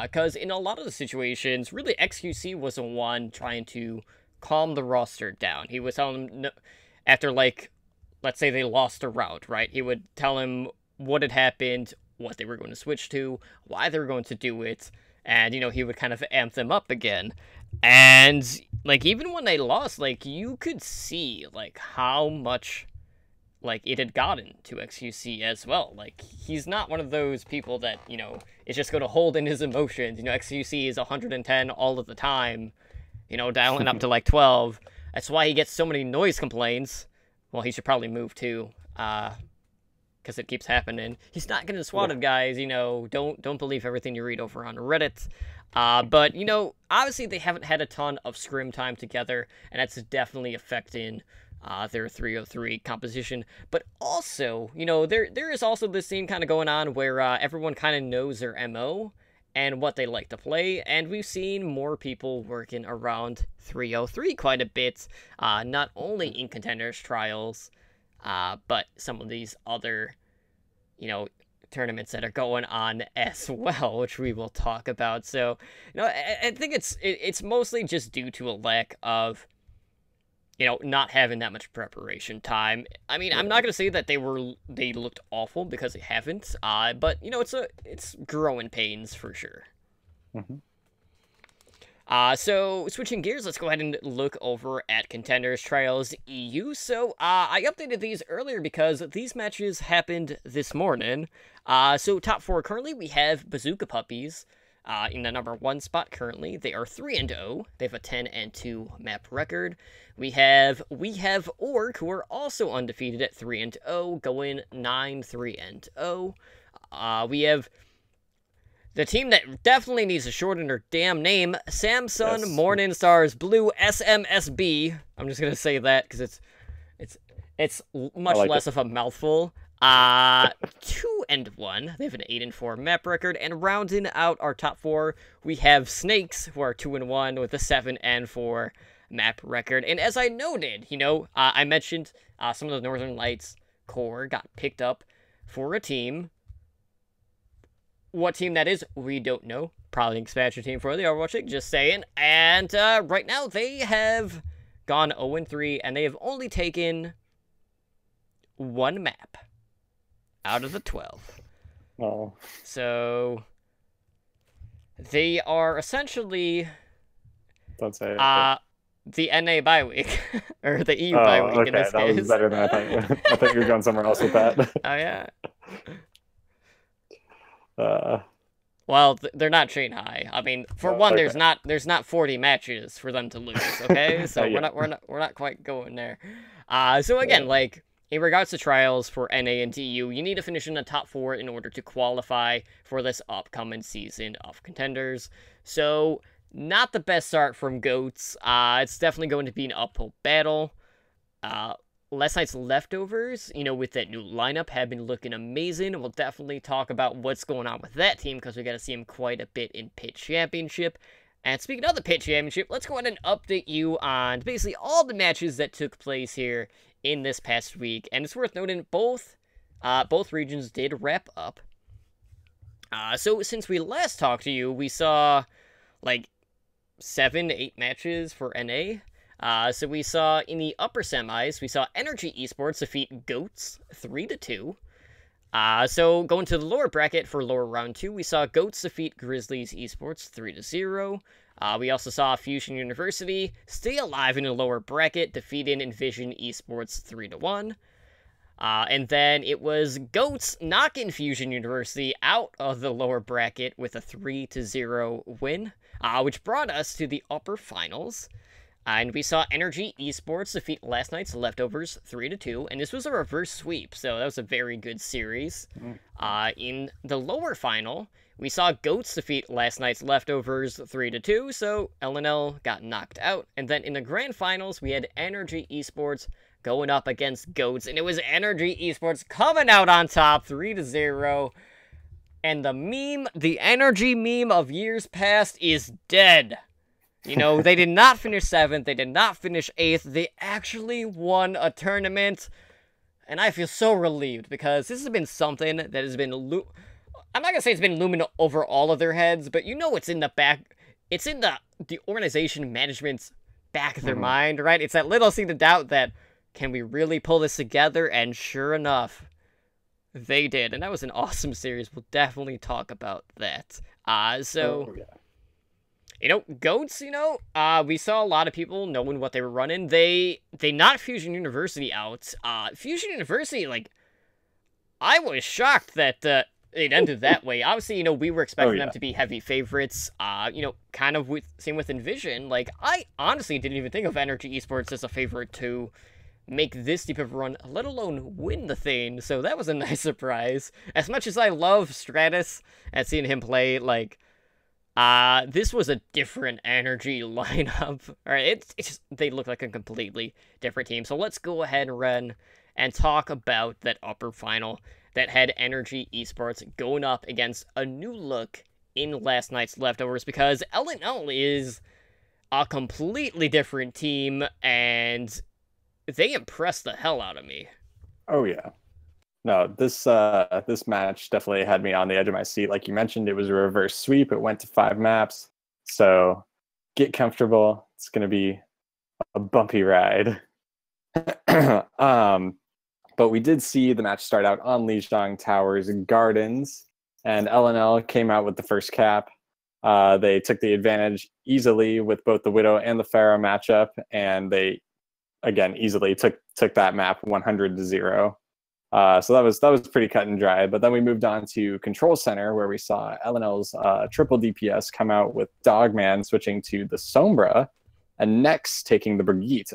Because in a lot of the situations, really, XQC was the one trying to calm the roster down. He was telling them, after, let's say they lost a route, right? He would tell him what had happened, what they were going to switch to, why they were going to do it, and, he would kind of amp them up again. And, even when they lost, you could see, how much, it had gotten to XQC as well. He's not one of those people that, is just going to hold in his emotions. XQC is 110 all of the time, dialing up to, 12. That's why he gets so many noise complaints. Well, he should probably move too, because it keeps happening. He's not getting swatted, guys. Don't believe everything you read over on Reddit. But obviously they haven't had a ton of scrim time together, and that's definitely affecting their 303 composition. But also, there is also this theme kind of going on where everyone kind of knows their MO and what they like to play, and we've seen more people working around 303 quite a bit, not only in Contenders Trials, but some of these other, tournaments that are going on as well, which we will talk about. So, I think it's mostly just due to a lack of, not having that much preparation time. I mean, I'm not gonna say that they looked awful, because they haven't. But it's growing pains for sure. Mm-hmm. So switching gears, let's go ahead and look over at Contenders Trials EU. So I updated these earlier because these matches happened this morning. So top 4 currently, we have Bazooka Puppies. In the number 1 spot currently. They are 3-0. They have a 10-2 map record. We have Orc, who are also undefeated at 3-0, going 9-3-0. We have the team that definitely needs to shorten their damn name, Samsung Morning Stars Blue SMSB. I'm just gonna say that because it's much less of a mouthful. 2-1. They have an 8-4 map record, and rounding out our top 4, we have Snakes, who are 2-1 with a 7-4 map record. And as I noted, I mentioned some of the Northern Lights core got picked up for a team. What team that is, we don't know. Probably an expansion team for the Overwatch League, just saying. And right now, they have gone 0-3, and they have only taken one map out of the 12. Oh. So they are essentially Don't say it. The NA bye week, or the EU bye week okay. in this that case. Was better than I thought. I thought you were going somewhere else with that. Oh, yeah. Well, they're not Shanghai. I mean, for one, okay. there's not 40 matches for them to lose. Okay, so yeah. we're not quite going there. So again, like in regards to trials for NA and EU, you need to finish in the top 4 in order to qualify for this upcoming season of Contenders. So not the best start from Goats. It's definitely going to be an uphill battle. Last night's leftovers, with that new lineup, have been looking amazing. We'll definitely talk about what's going on with that team because we got to see them quite a bit in Pit Championship. And speaking of the Pit Championship, let's go ahead and update you on basically all the matches that took place here in this past week. And it's worth noting both regions did wrap up. So since we last talked to you, we saw like 7 to 8 matches for NA. So we saw in the upper semis, we saw Energy Esports defeat Goats 3-2. So going to the lower bracket for lower round 2, we saw Goats defeat Grizzlies Esports 3-0. We also saw Fusion University stay alive in the lower bracket, defeating Envision Esports 3-1. And then it was Goats knocking Fusion University out of the lower bracket with a 3-0 win, which brought us to the upper finals. And we saw Energy Esports defeat last night's Leftovers 3-2, and this was a reverse sweep, so that was a very good series. In the lower final, we saw Goats defeat last night's Leftovers 3-2, so LNL got knocked out. And then in the grand finals, we had Energy Esports going up against Goats, and it was Energy Esports coming out on top 3-0. And the Energy meme of years past is dead. They did not finish 7th, they did not finish 8th, they actually won a tournament, and I feel so relieved, because this has been something that has been, I'm not going to say it's been looming over all of their heads, but it's in the back, it's in the organization management's back of their mind, right? It's that little seed of doubt that, can we really pull this together? And sure enough, they did, and that was an awesome series. We'll definitely talk about that. Goats, we saw a lot of people knowing what they were running. They knocked Fusion University out. Fusion University, I was shocked that it ended that way. Obviously, we were expecting them to be heavy favorites. Kind of same with Envision. I honestly didn't even think of Energy Esports as a favorite to make this deep of a run, let alone win the thing. So that was a nice surprise. As much as I love Stratus and seeing him play, this was a different Energy lineup. All right, it's just, they look like a completely different team. So let's go ahead and run and talk about that upper final that had Energy Esports going up against a new look in last night's Leftovers, because LNL is a completely different team, and they impressed the hell out of me. Oh, yeah. No, this match definitely had me on the edge of my seat. Like you mentioned, it was a reverse sweep. It went to 5 maps. So get comfortable. It's going to be a bumpy ride. But we did see the match start out on Lijiang Towers Gardens, and LNL came out with the first cap. They took the advantage easily with both the Widow and the Pharah matchup, and they, again, easily took that map 100-0. So that was pretty cut and dry. But then we moved on to Control Center, where we saw LNL's triple DPS come out with Dogman switching to the Sombra, and Nex taking the Brigitte.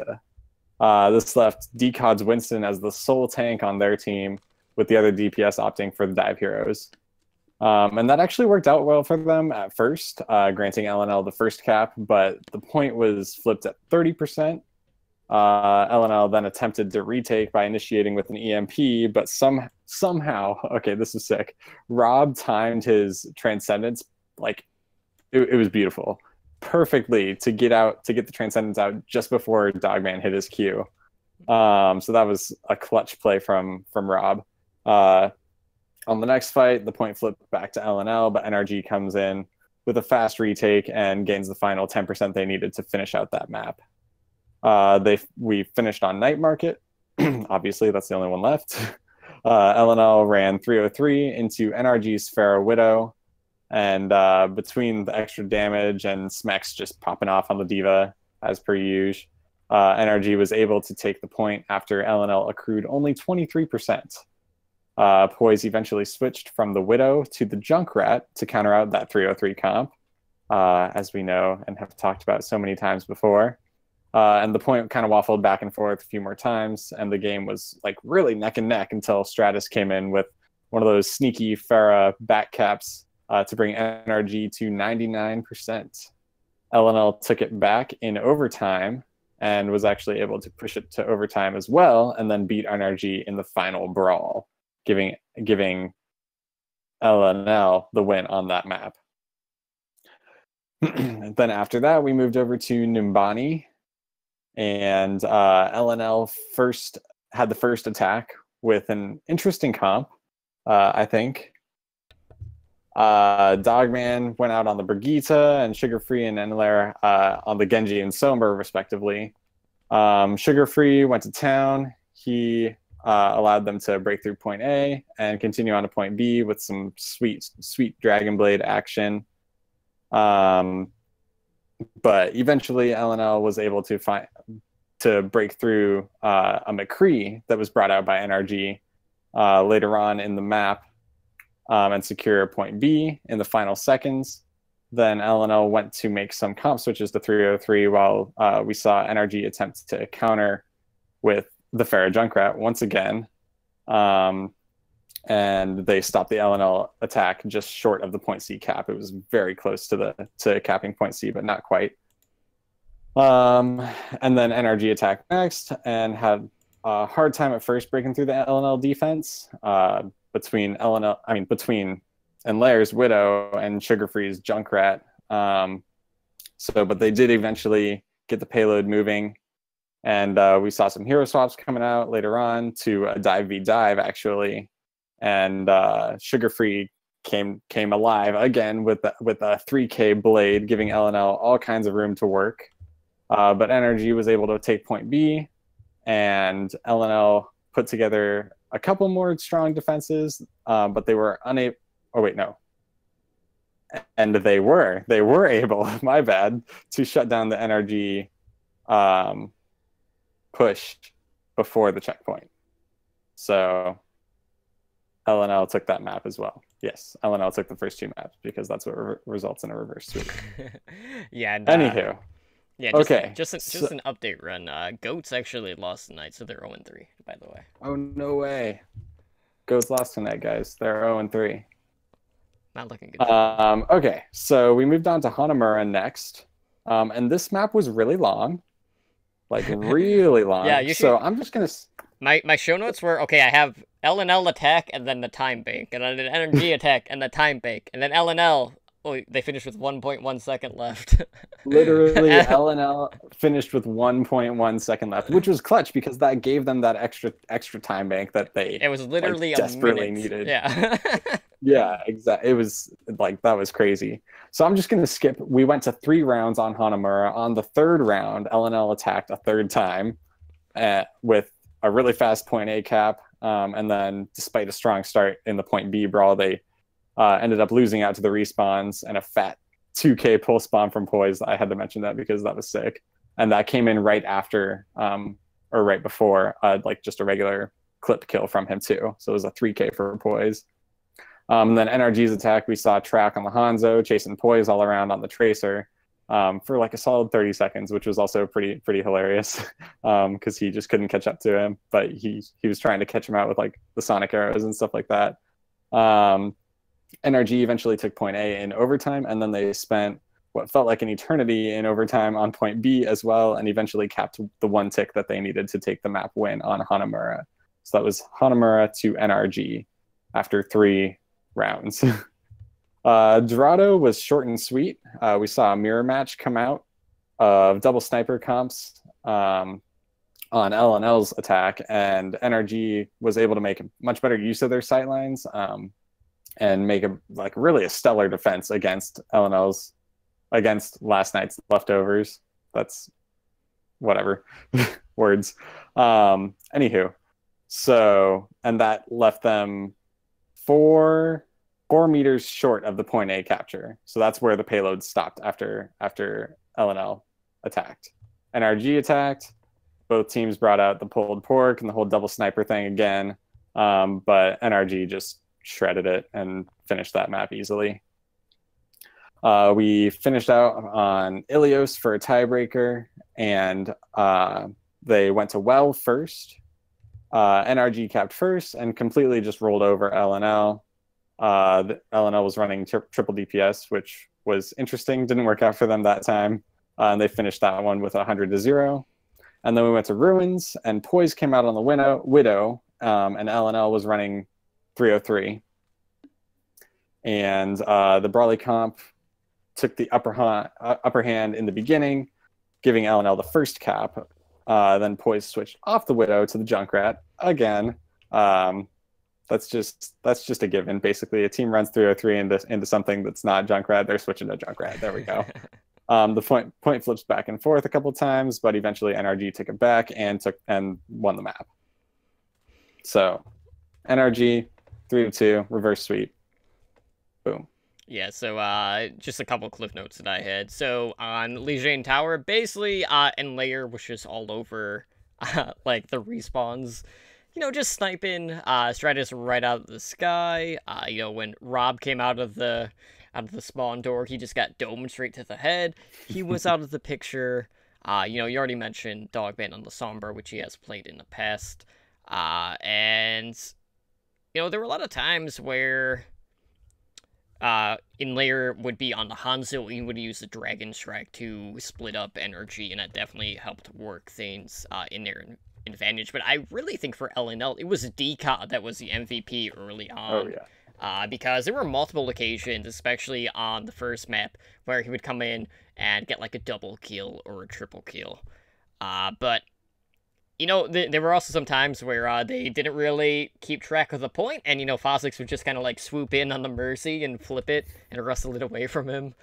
This left DCOD's Winston as the sole tank on their team, with the other DPS opting for the Dive Heroes. And that actually worked out well for them at first, granting LNL the first cap, but the point was flipped at 30%. LNL then attempted to retake by initiating with an EMP, but somehow, okay, this is sick, Rob timed his Transcendence, it was beautiful. perfectly to get the Transcendence out just before Dogman hit his Q. So that was a clutch play from Rob. On the next fight, the point flipped back to LNL, but NRG comes in with a fast retake and gains the final 10% they needed to finish out that map. We finished on Night Market. Obviously, that's the only one left. LNL ran 303 into NRG's Pharah Widow, and between the extra damage and smacks just popping off on the D.Va, as per usual, NRG was able to take the point after LNL accrued only 23%. Poise eventually switched from the Widow to the Junkrat to counter out that 303 comp, as we know and have talked about so many times before. And the point kind of waffled back and forth a few more times, and the game was like really neck and neck until Stratus came in with one of those sneaky Pharah back caps to bring NRG to 99%. LNL took it back in overtime and was actually able to push it to overtime as well, and then beat NRG in the final brawl, giving LNL the win on that map. Then after that, we moved over to Numbani, and LNL had the first attack with an interesting comp, I think. Dogman went out on the Brigitte, and Sugar Free and Enlair on the Genji and Sombra, respectively. Sugar Free went to town. He allowed them to break through point A and continue on to point B with some sweet Dragon Blade action. But eventually LNL was able to break through a McCree that was brought out by NRG later on in the map, and secure point B in the final seconds. Then LNL went to make some comp switches to 303 while we saw NRG attempt to counter with the Pharah Junkrat once again. And they stopped the LNL attack just short of the point C cap. It was very close to capping point C, but not quite. And then NRG attacked next and had a hard time at first breaking through the LNL defense between Enlair's Widow and Sugar Free's Junkrat. But they did eventually get the payload moving, and we saw some hero swaps coming out later on to a dive v dive actually. And Sugar Free came alive again with a 3K blade, giving LNL all kinds of room to work. But NRG was able to take point B, and LNL put together a couple more strong defenses, but they were unable. Oh wait, no. And they were able, my bad, to shut down the NRG push before the checkpoint. So LNL took that map as well. Yes, LNL took the first two maps because that's what results in a reverse sweep. Yeah. And, anywho. Yeah. Just an update run. Goats actually lost tonight, so they're 0-3. By the way. Oh no way. Goats lost tonight, guys. They're 0-3. Not looking good. Okay, so we moved on to Hanamura next. And this map was really long. Like really long. Yeah, so I'm just gonna. My show notes were okay. I have LNL attack and then the time bank, and then an NRG attack and the time bank, and then LNL. Oh, they finished with 1.1 second left. Literally, LNL finished with 1.1 second left, which was clutch because that gave them that extra time bank that they. It was literally desperately needed. Yeah. Yeah, exactly. It was that was crazy. So I'm just gonna skip. We went to 3 rounds on Hanamura. On the 3rd round, LNL attacked a 3rd time with a really fast point A cap, and then despite a strong start in the point B brawl, they ended up losing out to the respawns and a fat 2K pull spawn from Poise. I had to mention that because that was sick. And that came in right after, or right before, just a regular clip kill from him too. So it was a 3K for Poise. Then NRG's attack, we saw Track on the Hanzo, chasing Poise all around on the Tracer for like a solid 30 seconds, which was also pretty hilarious because he just couldn't catch up to him. But he was trying to catch him out with like the sonic arrows and stuff like that. NRG eventually took point A in overtime, and then they spent what felt like an eternity in overtime on point B as well, and eventually capped the 1 tick that they needed to take the map win on Hanamura. So that was Hanamura to NRG after 3 rounds. Dorado was short and sweet. We saw a mirror match come out of double sniper comps on LNL's attack, and NRG was able to make much better use of their sightlines and make a really a stellar defense against LNL's against last night's leftovers. That's whatever words. Anywho, so and that left them 4 meters short of the point A capture. So that's where the payload stopped after LNL attacked. NRG attacked. Both teams brought out the pulled pork and the whole double sniper thing again. But NRG just shredded it and finished that map easily. We finished out on Ilios for a tiebreaker, and they went to well first. NRG capped first and completely just rolled over LNL. LNL was running triple DPS, which was interesting. Didn't work out for them that time. And they finished that one with 100-0. And then we went to Ruins, and Poise came out on the Widow, and LNL was running 303. And the Brawley comp took the upper hand in the beginning, giving LNL the first cap. Then Poise switched off the Widow to the Junkrat again. That's just a given. Basically, a team runs 303 into something that's not Junkrat, they're switching to Junkrat. There we go. The point flips back and forth a couple times, but eventually NRG took it back and won the map. So NRG 3-2 reverse sweep. Boom. Yeah, so just a couple cliff notes that I had. So on Legion Tower, basically Enlayer was just all over like the respawns. Just sniping Stratus right out of the sky. When Rob came out of the spawn door, he just got domed straight to the head. He was out of the picture. You already mentioned Dogman on the Sombra, which he has played in the past. And there were a lot of times where Enlayer would be on the Hanzo, he would use the Dragon Strike to split up energy, and that definitely helped work things in their advantage. But I really think for LNL, it was DK that was the MVP early on. Oh, yeah. Because there were multiple occasions, especially on the first map, where he would come in and get like a double kill or a triple kill. But there were also some times where they didn't really keep track of the point, and Phosix would just kind of like swoop in on the Mercy and flip it and wrestle it away from him.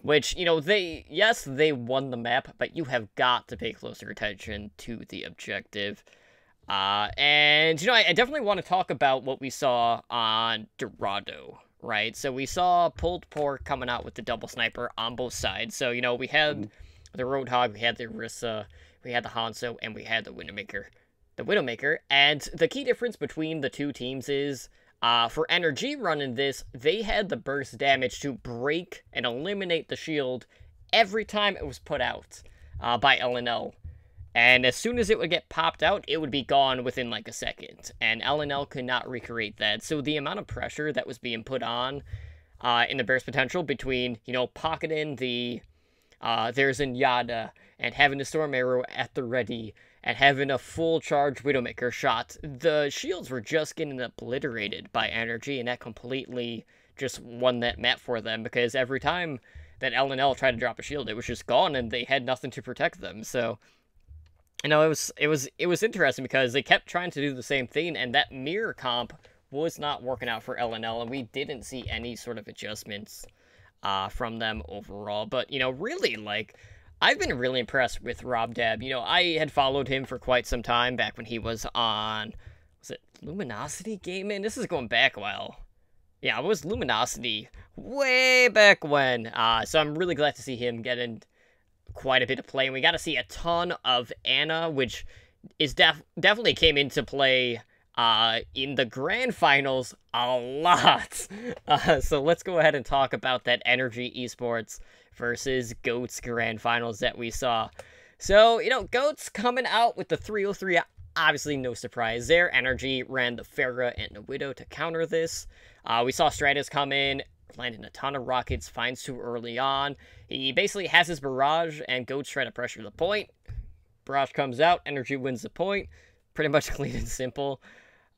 Which they won the map, but you have got to pay closer attention to the objective. And I definitely want to talk about what we saw on Dorado, right? So we saw pulled pork coming out with the double sniper on both sides. So we had the Roadhog, we had the Orisa, we had the Hanzo, and we had the Widowmaker. And the key difference between the two teams is, for NRG running this, they had the burst damage to break and eliminate the shield every time it was put out by LNL. And as soon as it would get popped out, it would be gone within like a second. And LNL could not recreate that. So the amount of pressure that was being put on in the burst potential between, pocketing the there's Zenyatta and having a Storm Arrow at the ready and having a full charge Widowmaker shot, the shields were just getting obliterated by energy, and that completely just won that map for them, because every time that LNL tried to drop a shield, it was just gone and they had nothing to protect them. So it was interesting because they kept trying to do the same thing, and that mirror comp was not working out for LNL, and we didn't see any sort of adjustments from them overall. But really, I've been really impressed with Rob Dab. I had followed him for quite some time back when he was on, was it Luminosity Gaming? This is going back a while. Yeah, it was Luminosity way back when. So I'm really glad to see him getting quite a bit of play. And we got to see a ton of Ana, which is definitely came into play in the grand finals a lot. So let's go ahead and talk about that Energy Esports versus Goats grand finals that we saw. So, Goats coming out with the 303, obviously no surprise there. Energy ran the Pharah and the Widow to counter this. We saw Stratus come in, landing a ton of rockets, finds too early on. He basically has his barrage, and Goats try to pressure the point. Barrage comes out, Energy wins the point. Pretty much clean and simple.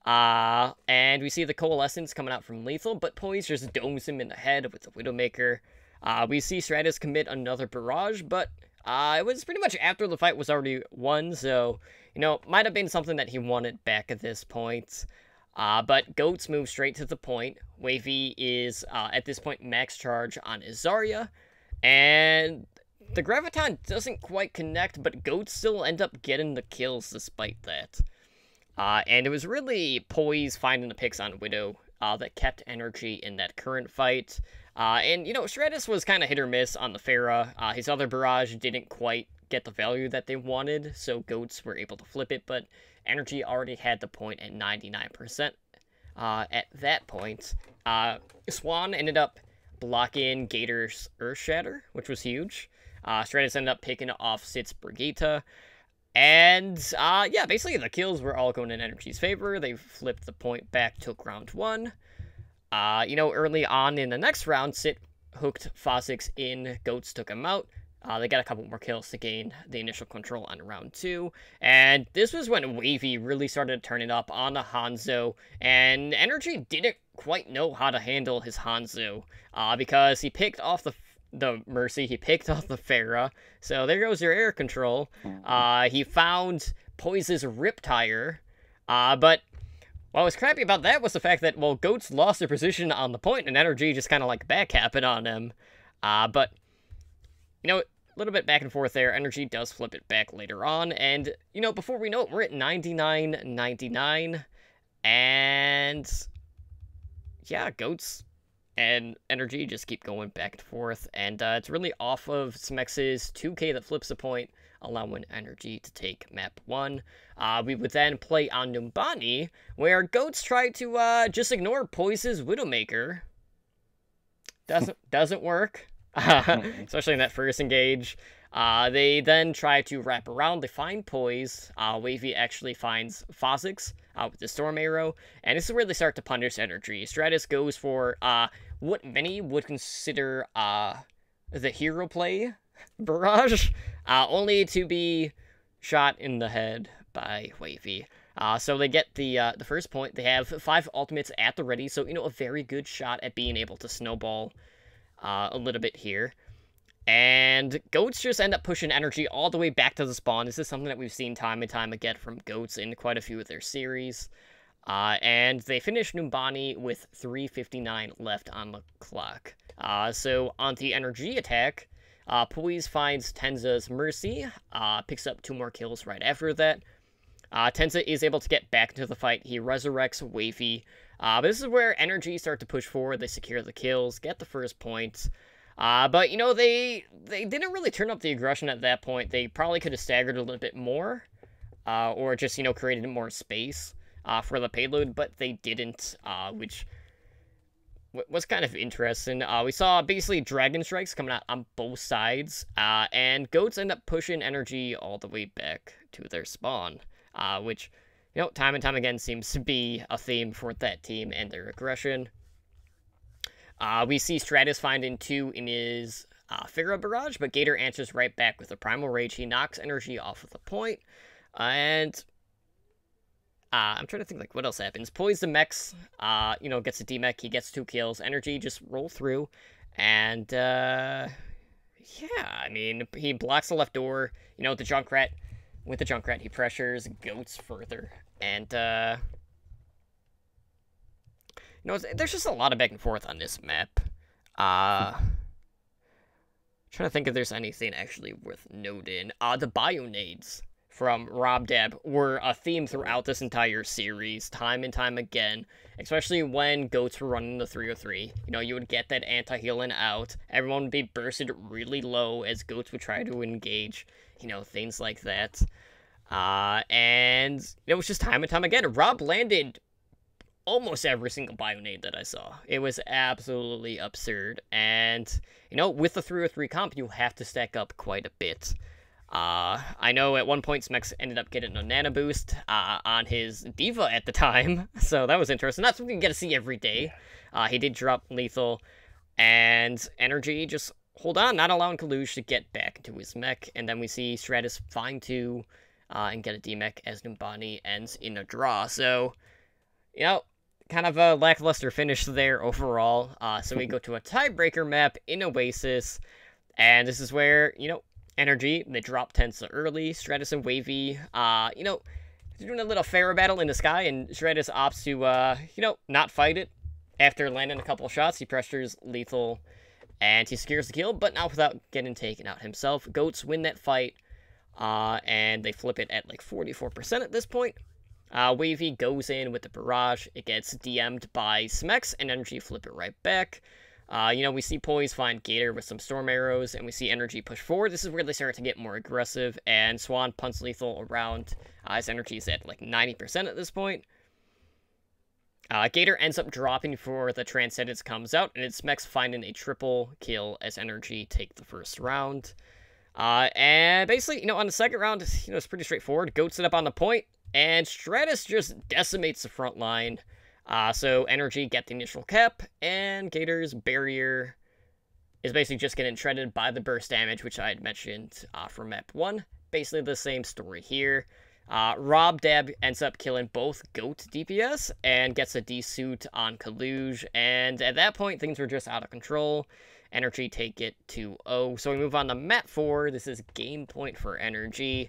And we see the Coalescence coming out from Lethal, but Poise just domes him in the head with the Widowmaker. We see Stratus commit another barrage, but it was pretty much after the fight was already won, so, might have been something that he wanted back at this point. But Goats move straight to the point. Wavy is, at this point, max charge on Azaria, and the Graviton doesn't quite connect, but Goats still end up getting the kills despite that. And it was really Poise finding the picks on Widow that kept energy in that current fight. And, Stratus was kind of hit or miss on the Pharah. His other barrage didn't quite get the value that they wanted, so Goats were able to flip it, but energy already had the point at 99%. At that point, Swan ended up blocking Gator's Earth Shatter, which was huge. Stratus ended up picking off Sit's Brigitte. And, yeah, basically the kills were all going in Energy's favor. They flipped the point back, took round 1. Early on in the next round, Sit hooked Phosix in, Goats took him out. They got a couple more kills to gain the initial control on round 2. And this was when Wavy really started turning up on the Hanzo, and Energy didn't quite know how to handle his Hanzo, because he picked off the Mercy, he picked off the Pharah, so there goes your air control. He found Poise's Riptire, but what was crappy about that was the fact that, well, Goats lost their position on the point, and Energy just kind of like backcapping on him. But, a little bit back and forth there. Energy does flip it back later on, and, before we know it, we're at 99-99, and, yeah, Goats and Energy just keep going back and forth, and it's really off of Smex's 2k that flips the point, allowing Energy to take map 1. We would then play on Numbani, where Goats try to just ignore Poise's Widowmaker. Doesn't work, especially in that first engage. They then try to wrap around. They find Poise. Wavy actually finds Phosix with the Storm Arrow, and this is where they start to punish Energy. Stratus goes for what many would consider the hero play barrage, only to be shot in the head by Wavy. So they get the first point. They have 5 ultimates at the ready, so, a very good shot at being able to snowball a little bit here. And Goats just end up pushing Energy all the way back to the spawn. This is something that we've seen time and time again from Goats in quite a few of their series. And they finish Numbani with 3:59 left on the clock. So on the Energy attack, Poise finds Tenza's Mercy, picks up 2 more kills right after that. Tenza is able to get back into the fight. He resurrects Wavy. But this is where Energy start to push forward. They secure the kills, get the first point. But, they didn't really turn up the aggression at that point. They probably could have staggered a little bit more, or just, created more space for the payload, but they didn't, which was kind of interesting. We saw basically Dragon Strikes coming out on both sides, and Goats end up pushing Energy all the way back to their spawn, which, time and time again seems to be a theme for that team and their aggression. We see Stratus finding 2 in his Pharah barrage, but Gator answers right back with a Primal Rage. He knocks Energy off of the point, and I'm trying to think, what else happens. Poise the mechs, gets a D-mech, he gets 2 kills. Energy just roll through, and, yeah, I mean, he blocks the left door. With the Junkrat, he pressures Goats further, and, there's just a lot of back and forth on this map. Trying to think if there's anything actually worth noting. The Bionades from Robdab were a theme throughout this entire series, time and time again, especially when Goats were running the 303. You would get that anti-healing out, everyone would be bursted really low as Goats would try to engage, things like that. And it was just time and time again. Rob landed almost every single Bionade that I saw. It was absolutely absurd. And, with the 303 comp, you have to stack up quite a bit. I know at one point Smex ended up getting a Nano Boost on his Diva at the time, so that was interesting. Not something you get to see every day. He did drop Lethal, and Energy just hold on, not allowing Kalush to get back into his mech, and then we see Stratus find 2 and get a D-mech as Numbani ends in a draw. So, you know, kind of a lackluster finish there overall. So we go to a tiebreaker map in Oasis, and this is where, Energy, they drop Tensa early. Stratus and Wavy, they're doing a little Pharah battle in the sky, and Stratus opts to, not fight it. After landing a couple shots, he pressures Lethal, and he secures the kill, but not without getting taken out himself. Goats win that fight, and they flip it at like 44% at this point. Wavy goes in with the barrage. It gets DM'd by Smex, and Energy flip it right back. We see Poise find Gator with some Storm Arrows, and we see Energy push forward. This is where they start to get more aggressive, and Swan punts Lethal around. His Energy is at like 90% at this point. Gator ends up dropping before the Transcendence comes out, and it's Smex finding a triple kill as Energy take the first round. And basically, on the second round, it's pretty straightforward. Goats it up on the point, and Stratus just decimates the front line. So Energy get the initial cap, and Gator's barrier is basically just getting shredded by the burst damage, which I had mentioned from map 1. Basically the same story here. Rob Dab ends up killing both Goat DPS and gets a D-suit on Kaluge, and at that point, things were just out of control. Energy take it 2-0. So we move on to map 4. This is game point for Energy.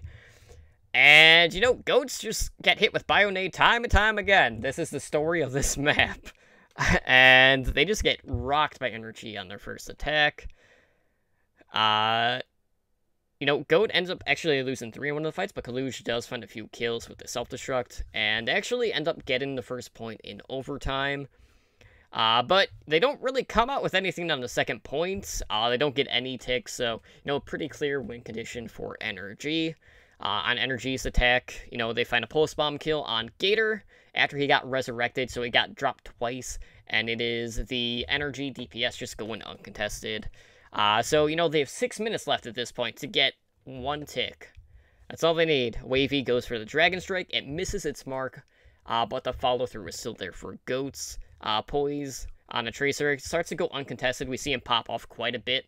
And, Goats just get hit with Bionade time and time again. This is the story of this map. And they just get rocked by Energy on their first attack. Goat ends up actually losing 3 in one of the fights, but Kaluge does find a few kills with the self-destruct, and they actually end up getting the first point in overtime. But they don't really come out with anything on the second point. They don't get any ticks, so, pretty clear win condition for Energy. On Energy's attack, they find a pulse bomb kill on Gator after he got resurrected, so he got dropped twice, and it is the Energy DPS just going uncontested. So, they have 6 minutes left at this point to get 1 tick. That's all they need. Wavy goes for the Dragon Strike. It misses its mark, but the follow-through is still there for Goats. Poise on a Tracer starts to go uncontested. We see him pop off quite a bit.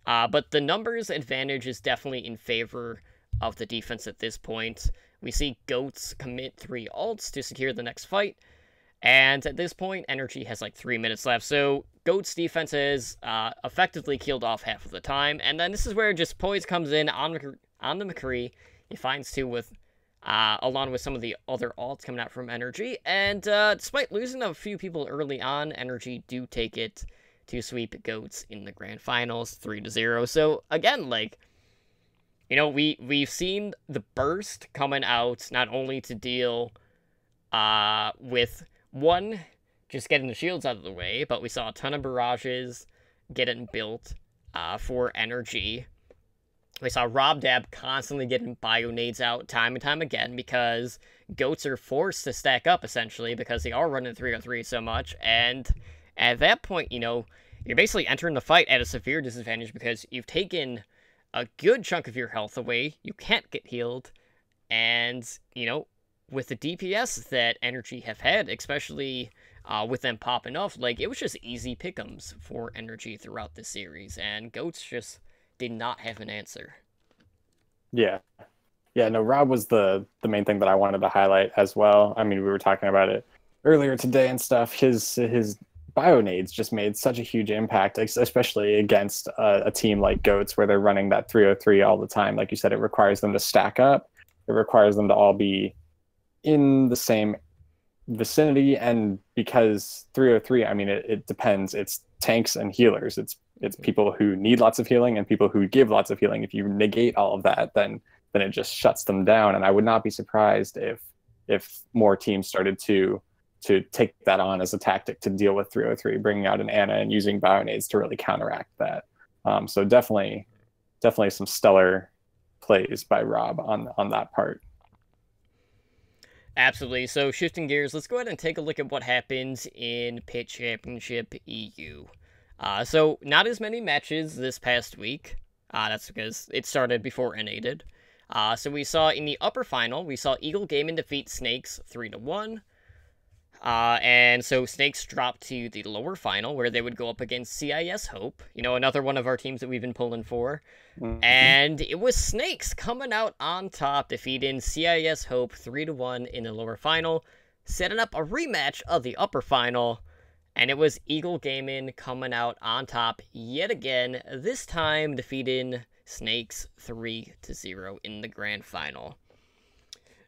But the numbers advantage is definitely in favor of the defense at this point. We see Goats commit 3 ults to secure the next fight. And at this point, Energy has like 3 minutes left. So Goat's defense has effectively killed off half of the time. And then this is where just Poise comes in on the McCree. He finds 2 with, along with some of the other ults coming out from Energy. And despite losing a few people early on, Energy do take it to sweep Goats in the grand finals 3-0. So again, we've seen the burst coming out not only to deal with one, just getting the shields out of the way, but we saw a ton of barrages getting built for Energy. We saw Rob Dab constantly getting Bionades out time and time again because Goats are forced to stack up, essentially, because they are running 3-3 so much. And at that point, you're basically entering the fight at a severe disadvantage because you've taken a good chunk of your health away. You can't get healed. And, with the DPS that Energy have had, especially with them popping off, it was just easy pick'ems for Energy throughout the series, and Goats just did not have an answer. Yeah, no, Rob was the main thing that I wanted to highlight as well. I mean, we were talking about it earlier today and stuff. His Bionades just made such a huge impact, especially against a team like Goats, where they're running that 3-3 all the time. Like you said, it requires them to stack up. It requires them to all be in the same vicinity, and because 3-3, I mean, it depends. It's tanks and healers. It's people who need lots of healing and people who give lots of healing. If you negate all of that, then it just shuts them down. And I would not be surprised if more teams started to take that on as a tactic to deal with 3-3, bringing out an Ana and using Bionades to really counteract that. So definitely some stellar plays by Rob on that part. Absolutely. So shifting gears, let's go ahead and take a look at what happened in Pit Championship EU. So not as many matches this past week. That's because it started before NA did. So we saw in the upper final, we saw Eagle Gaming defeat Snakes 3-1. And so Snakes dropped to the lower final, where they would go up against CIS Hope, another one of our teams that we've been pulling for. Mm-hmm. And it was Snakes coming out on top, defeating CIS Hope 3-1 in the lower final. setting up a rematch of the upper final, and it was Eagle Gaming coming out on top yet again, this time defeating Snakes 3-0 in the grand final.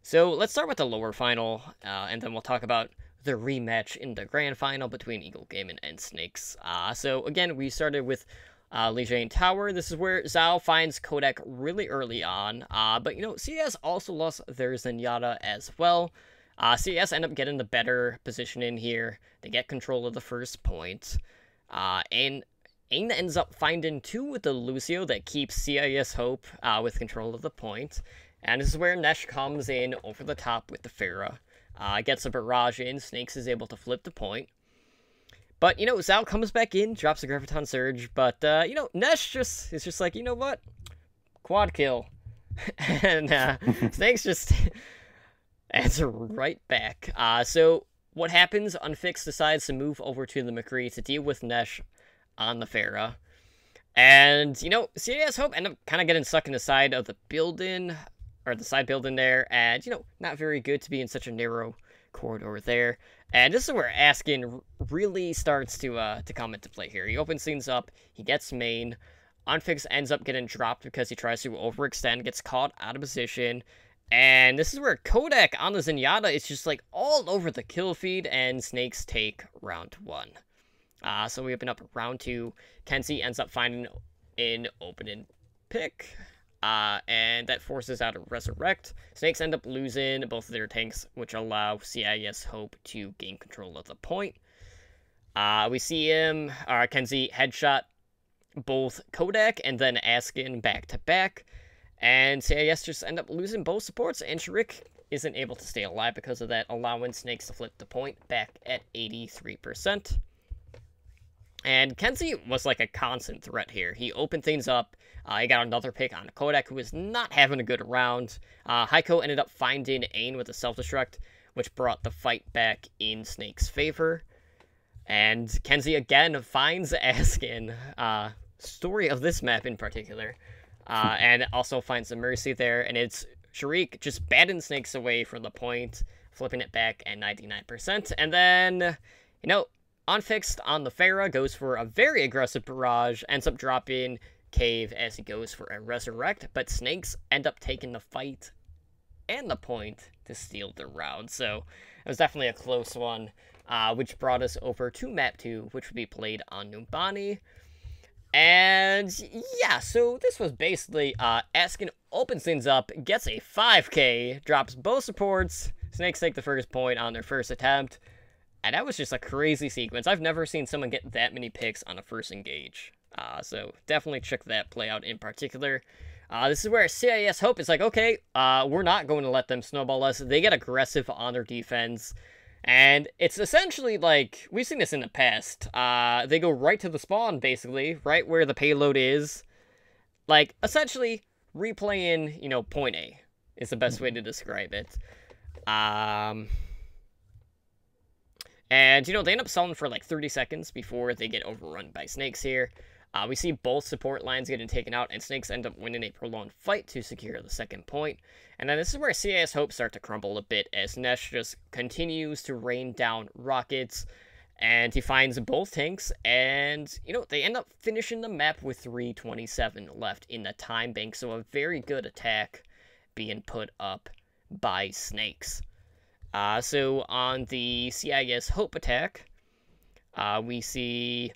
So let's start with the lower final, and then we'll talk about the rematch in the grand final between Eagle Gaming and Snakes. So again, we started with Lijiang Tower. This is where Zhao finds Kodak really early on, but CAS also lost their Zenyatta as well. CAS end up getting the better position in here. They get control of the first point, and Aang ends up finding 2 with the Lucio that keeps CIS Hope with control of the point. And this is where Nesh comes in over the top with the Pharah. Gets a barrage in. Snakes is able to flip the point. But, Zhao comes back in, drops a Graviton Surge. But, Nesh is just like, you know what? Quad kill. And Snakes just answer right back. So, what happens? Unfixed decides to move over to the McCree to deal with Nesh on the Pharah. And, CAS Hope end up kind of getting stuck in the side of the building, or the side building there, and, not very good to be in such a narrow corridor there. And this is where Askin really starts to come into play here. He opens things up, he gets main, Unfixed ends up getting dropped because he tries to overextend, gets caught out of position, and this is where Kodak on the Zenyatta is just, like, all over the kill feed, and Snakes take round 1. So we open up round 2. Kenzie ends up finding an opening pick, and that forces out a Resurrect. Snakes end up losing both of their tanks, which allow CIS Hope to gain control of the point. We see Kenzie headshot both Kodak and then Askin back to back, and CIS just end up losing both supports, and Sharik isn't able to stay alive because of that, allowing Snakes to flip the point back at 83%. And Kenzie was like a constant threat here. He opened things up. He got another pick on Kodak, who was not having a good round. Heiko ended up finding Aang with a self-destruct, which brought the fight back in Snake's favor. And Kenzie again finds Askin, story of this map in particular, and also finds the Mercy there. And it's Sharik just batting Snakes away from the point, flipping it back at 99%. And then, Unfixed on the Pharah goes for a very aggressive barrage, ends up dropping Cave as he goes for a Resurrect, but Snakes end up taking the fight and the point to steal the round. So it was definitely a close one, which brought us over to map 2, which would be played on Numbani. And yeah, so this was basically Askin opens things up, gets a 5k, drops both supports. Snakes take the first point on their first attempt. And that was just a crazy sequence. I've never seen someone get that many picks on a first engage. So definitely check that play out in particular. This is where CIS Hope is like, okay, we're not going to let them snowball us. They get aggressive on their defense. And it's essentially like, we've seen this in the past. They go right to the spawn, basically, right where the payload is. Like, essentially, replaying, point A is the best way to describe it. And, they end up selling for like 30 seconds before they get overrun by Snakes here. We see both support lines getting taken out, and Snakes end up winning a prolonged fight to secure the second point. And then this is where CIS Hope start to crumble a bit as Nesh just continues to rain down rockets, and he finds both tanks, and, they end up finishing the map with 3:27 left in the time bank, so a very good attack being put up by Snakes. So on the CIS Hope attack, we see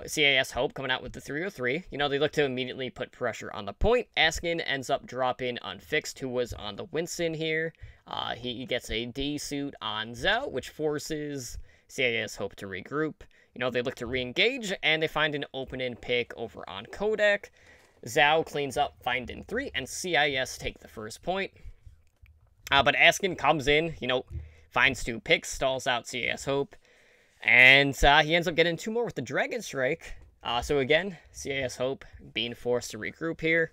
CIS Hope coming out with the 303. They look to immediately put pressure on the point. Askin ends up dropping Unfixed, who was on the Winston here. He gets a D-suit on Zhao, which forces CIS Hope to regroup. They look to re-engage, and they find an opening pick over on Kodak. Zhao cleans up, finding 3, and CIS take the first point. But Askin comes in, finds 2 picks, stalls out CIS Hope, and he ends up getting 2 more with the Dragon Strike. So again, CIS Hope being forced to regroup here.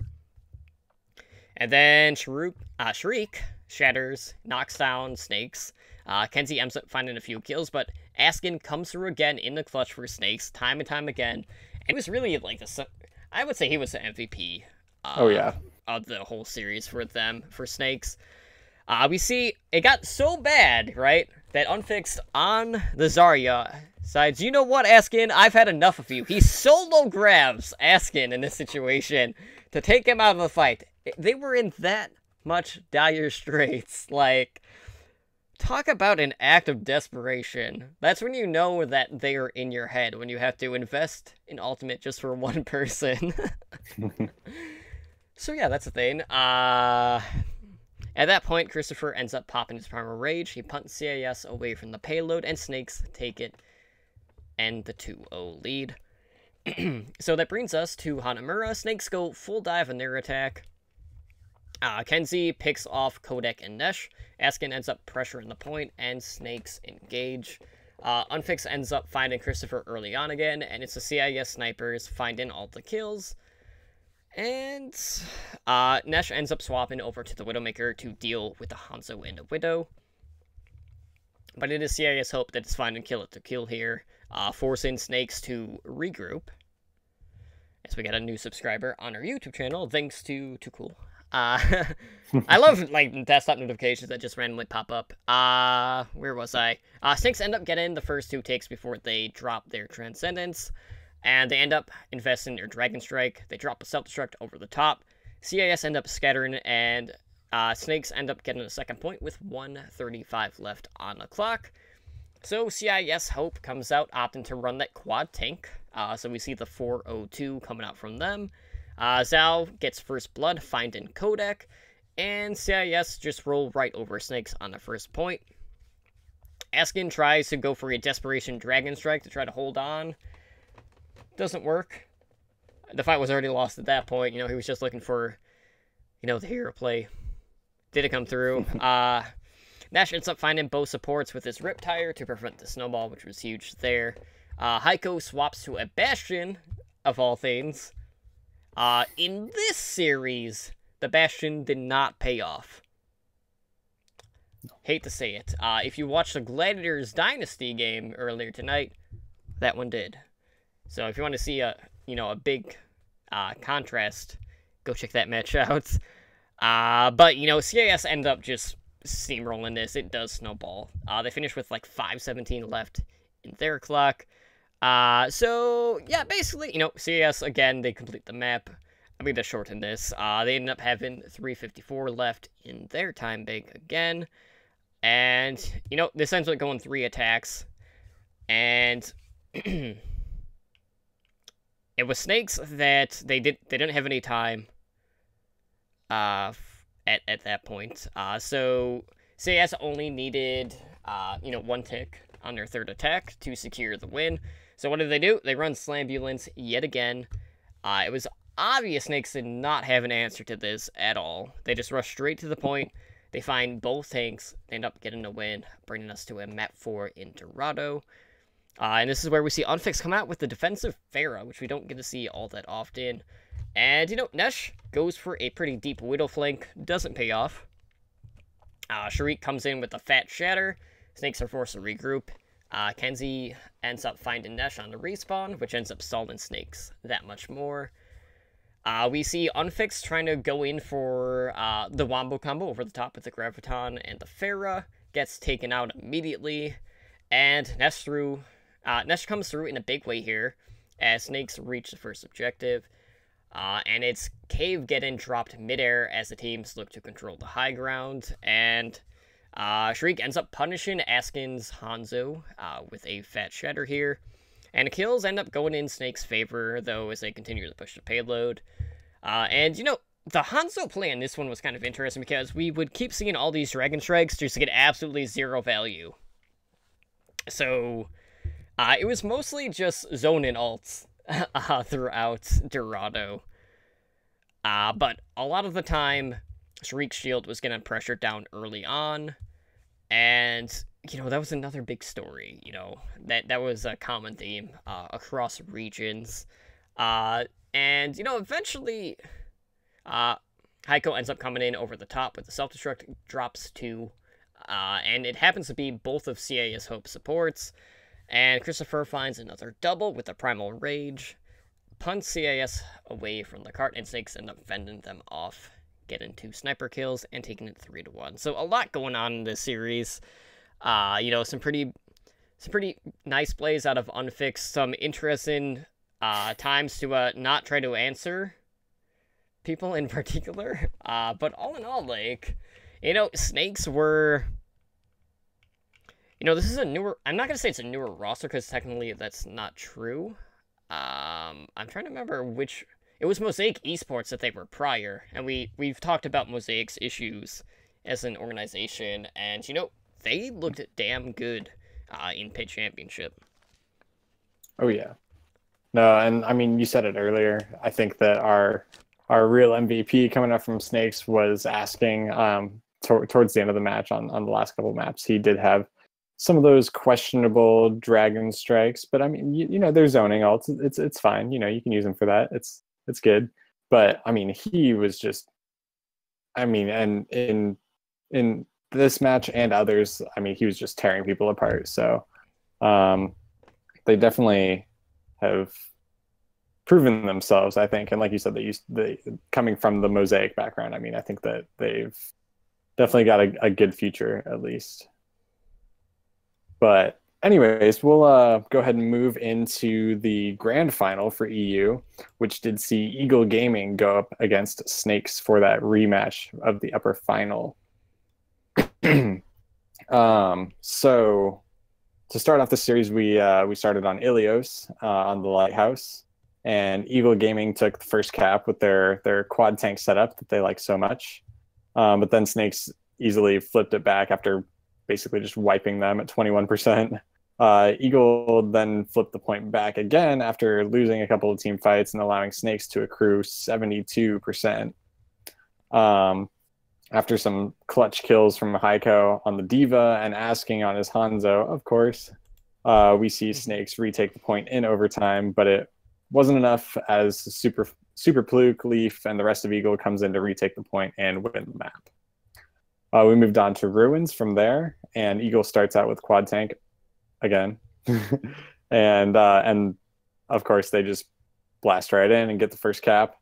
And then Shriek shatters, knocks down Snakes. Kenzie ends up finding a few kills, but Askin comes through again in the clutch for Snakes, time and time again. And it was really like I would say he was the MVP. Oh yeah, of the whole series for Snakes. We see it got so bad, right, that Unfixed on the Zarya decides, you know what, Askin, I've had enough of you. He solo grabs Askin in this situation to take him out of the fight. They were in that much dire straits. Like, talk about an act of desperation. That's when you know that they are in your head, when you have to invest in ultimate just for one person. So yeah, that's the thing. At that point, Christopher ends up popping his Primal Rage. He punts CIS away from the payload, and Snakes take it and the 2-0 lead. So that brings us to Hanamura. Snakes go full dive on their attack. Kenzie picks off Kodak and Nesh. Askin ends up pressuring the point, and Snakes engage. Unfix ends up finding Christopher early on again, and it's the CIS snipers finding all the kills. And Nesh ends up swapping over to the Widowmaker to deal with the Hanzo and the Widow. But it is CIS Hope that is finding Kill to Kill here, forcing Snakes to regroup. As we got a new subscriber on our YouTube channel, thanks to Too Cool. I love, like, desktop notifications that just randomly pop up. Where was I? Snakes end up getting the first 2 takes before they drop their Transcendence. And they end up investing in their Dragon Strike. They drop a Self-Destruct over the top. CIS end up scattering, and Snakes end up getting a second point with 1:35 left on the clock. So CIS Hope comes out, opting to run that quad tank. So we see the 402 coming out from them. Zhao gets first blood, finding Kodak. And CIS just roll right over Snakes on the first point. Askin tries to go for a Desperation Dragon Strike to try to hold on. Doesn't work. The fight was already lost at that point. You know, he was just looking for, you know, the hero play. Did it come through? Nash ends up finding both supports with his Riptire to prevent the snowball, which was huge there. Heiko swaps to a Bastion, of all things. In this series, the Bastion did not pay off. Hate to say it. If you watched the Gladiators Dynasty game earlier tonight, that one did. So if you want to see a big contrast, go check that match out. But CIS end up just steamrolling this. It does snowball. They finish with like 5:17 left in their clock. So yeah, basically, CIS again, they complete the map. I mean, they shorten this. They end up having 3:54 left in their time bank again. And this ends up going 3 attacks. And it was Snakes that they didn't have any time at that point. So CIS only needed 1 tick on their 3rd attack to secure the win. So what did they do? They run Slambulance yet again. It was obvious Snakes did not have an answer to this at all. They just rush straight to the point. They find both tanks. They end up getting a win, bringing us to a map 4 in Dorado. And this is where we see Unfix come out with the defensive Pharah, which we don't get to see all that often. And, Nesh goes for a pretty deep Widow flank. Doesn't pay off. Sharik comes in with a fat Shatter. Snakes are forced to regroup. Kenzie ends up finding Nesh on the respawn, which ends up stalling Snakes that much more. We see Unfix trying to go in for the Wombo combo over the top with the Graviton and the Pharah. Gets taken out immediately. And Nesh comes through in a big way here as Snakes reach the first objective. And it's Cave getting dropped midair as the teams look to control the high ground. And Shriek ends up punishing Askin's Hanzo with a fat Shatter here. And the kills end up going in Snake's favor, though, as they continue to push the payload. And, the Hanzo play in this one was kind of interesting because we would keep seeing all these Dragon Strikes just to get absolutely 0 value. So, it was mostly just zone-in ults throughout Dorado. But a lot of the time, Shriek's shield was getting pressured down early on. And, that was another big story, That was a common theme across regions. And, eventually, Heiko ends up coming in over the top with the Self-Destruct, drops 2. And it happens to be both of CIS Hope supports. And Christopher finds another double with the Primal Rage. Punts CIS away from the cart, and Snakes end up fending them off getting 2 sniper kills and taking it 3-1. So a lot going on in this series. You know, some pretty nice plays out of Unfixed, some interesting times to not try to answer people in particular. But all in all, like, you know, Snakes were, you know, this is a newer, I'm not going to say it's a newer roster because technically that's not true. I'm trying to remember which, it was Mosaic Esports that they were prior, and we've talked about Mosaic's issues as an organization, and, you know, they looked damn good in Pit Championship. Oh yeah. No, and I mean, you said it earlier. I think that our real MVP coming up from Snakes was asking towards the end of the match on the last couple of maps. He did have some of those questionable dragon strikes, but I mean, you know, they're zoning ults. It's fine. You know, you can use them for that. It's good. But I mean, he was just, I mean, and in this match and others, I mean, he was just tearing people apart. So they definitely have proven themselves, I think. And like you said, they coming from the Mosaic background, I mean, I think that they've definitely got a good future, at least. But anyways, we'll go ahead and move into the grand final for EU, which did see Eagle Gaming go up against Snakes for that rematch of the upper final. So to start off the series, we started on Ilios on the Lighthouse, and Eagle Gaming took the first cap with their quad tank setup that they like so much. But then Snakes easily flipped it back after basically just wiping them at 21%. Eagle then flipped the point back again after losing a couple of team fights and allowing Snakes to accrue 72%. After some clutch kills from Heiko on the D.Va and asking on his Hanzo, of course, we see Snakes retake the point in overtime, but it wasn't enough as Super Pluke, Leaf, and the rest of Eagle comes in to retake the point and win the map. We moved on to Ruins from there, and Eagle starts out with quad tank again. and of course, they just blast right in and get the first cap.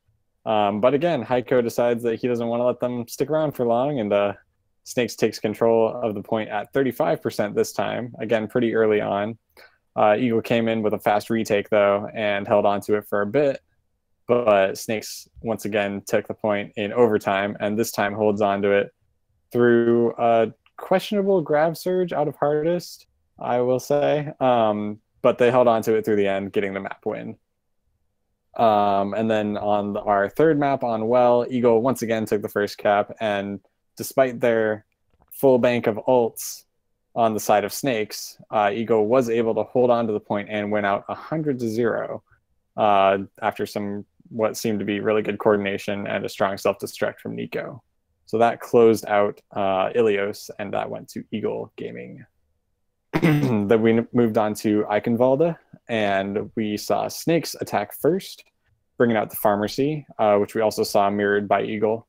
But again, Heiko decides that he doesn't want to let them stick around for long, and Snakes takes control of the point at 35% this time. Again, pretty early on. Eagle came in with a fast retake, though, and held on to it for a bit. But Snakes, once again, took the point in overtime, and this time holds on to it through a questionable grab surge out of Hardest, I will say. But they held on to it through the end, getting the map win. And then on our third map on Well, Eagle once again took the first cap, and despite their full bank of ults on the side of Snakes, Eagle was able to hold on to the point and win out 100-0 after some what seemed to be really good coordination and a strong self-destruct from Nico. So that closed out Ilios, and that went to Eagle Gaming. Then we moved on to Eichenwalde, and we saw Snakes attack first, bringing out the Pharmacy, which we also saw mirrored by Eagle.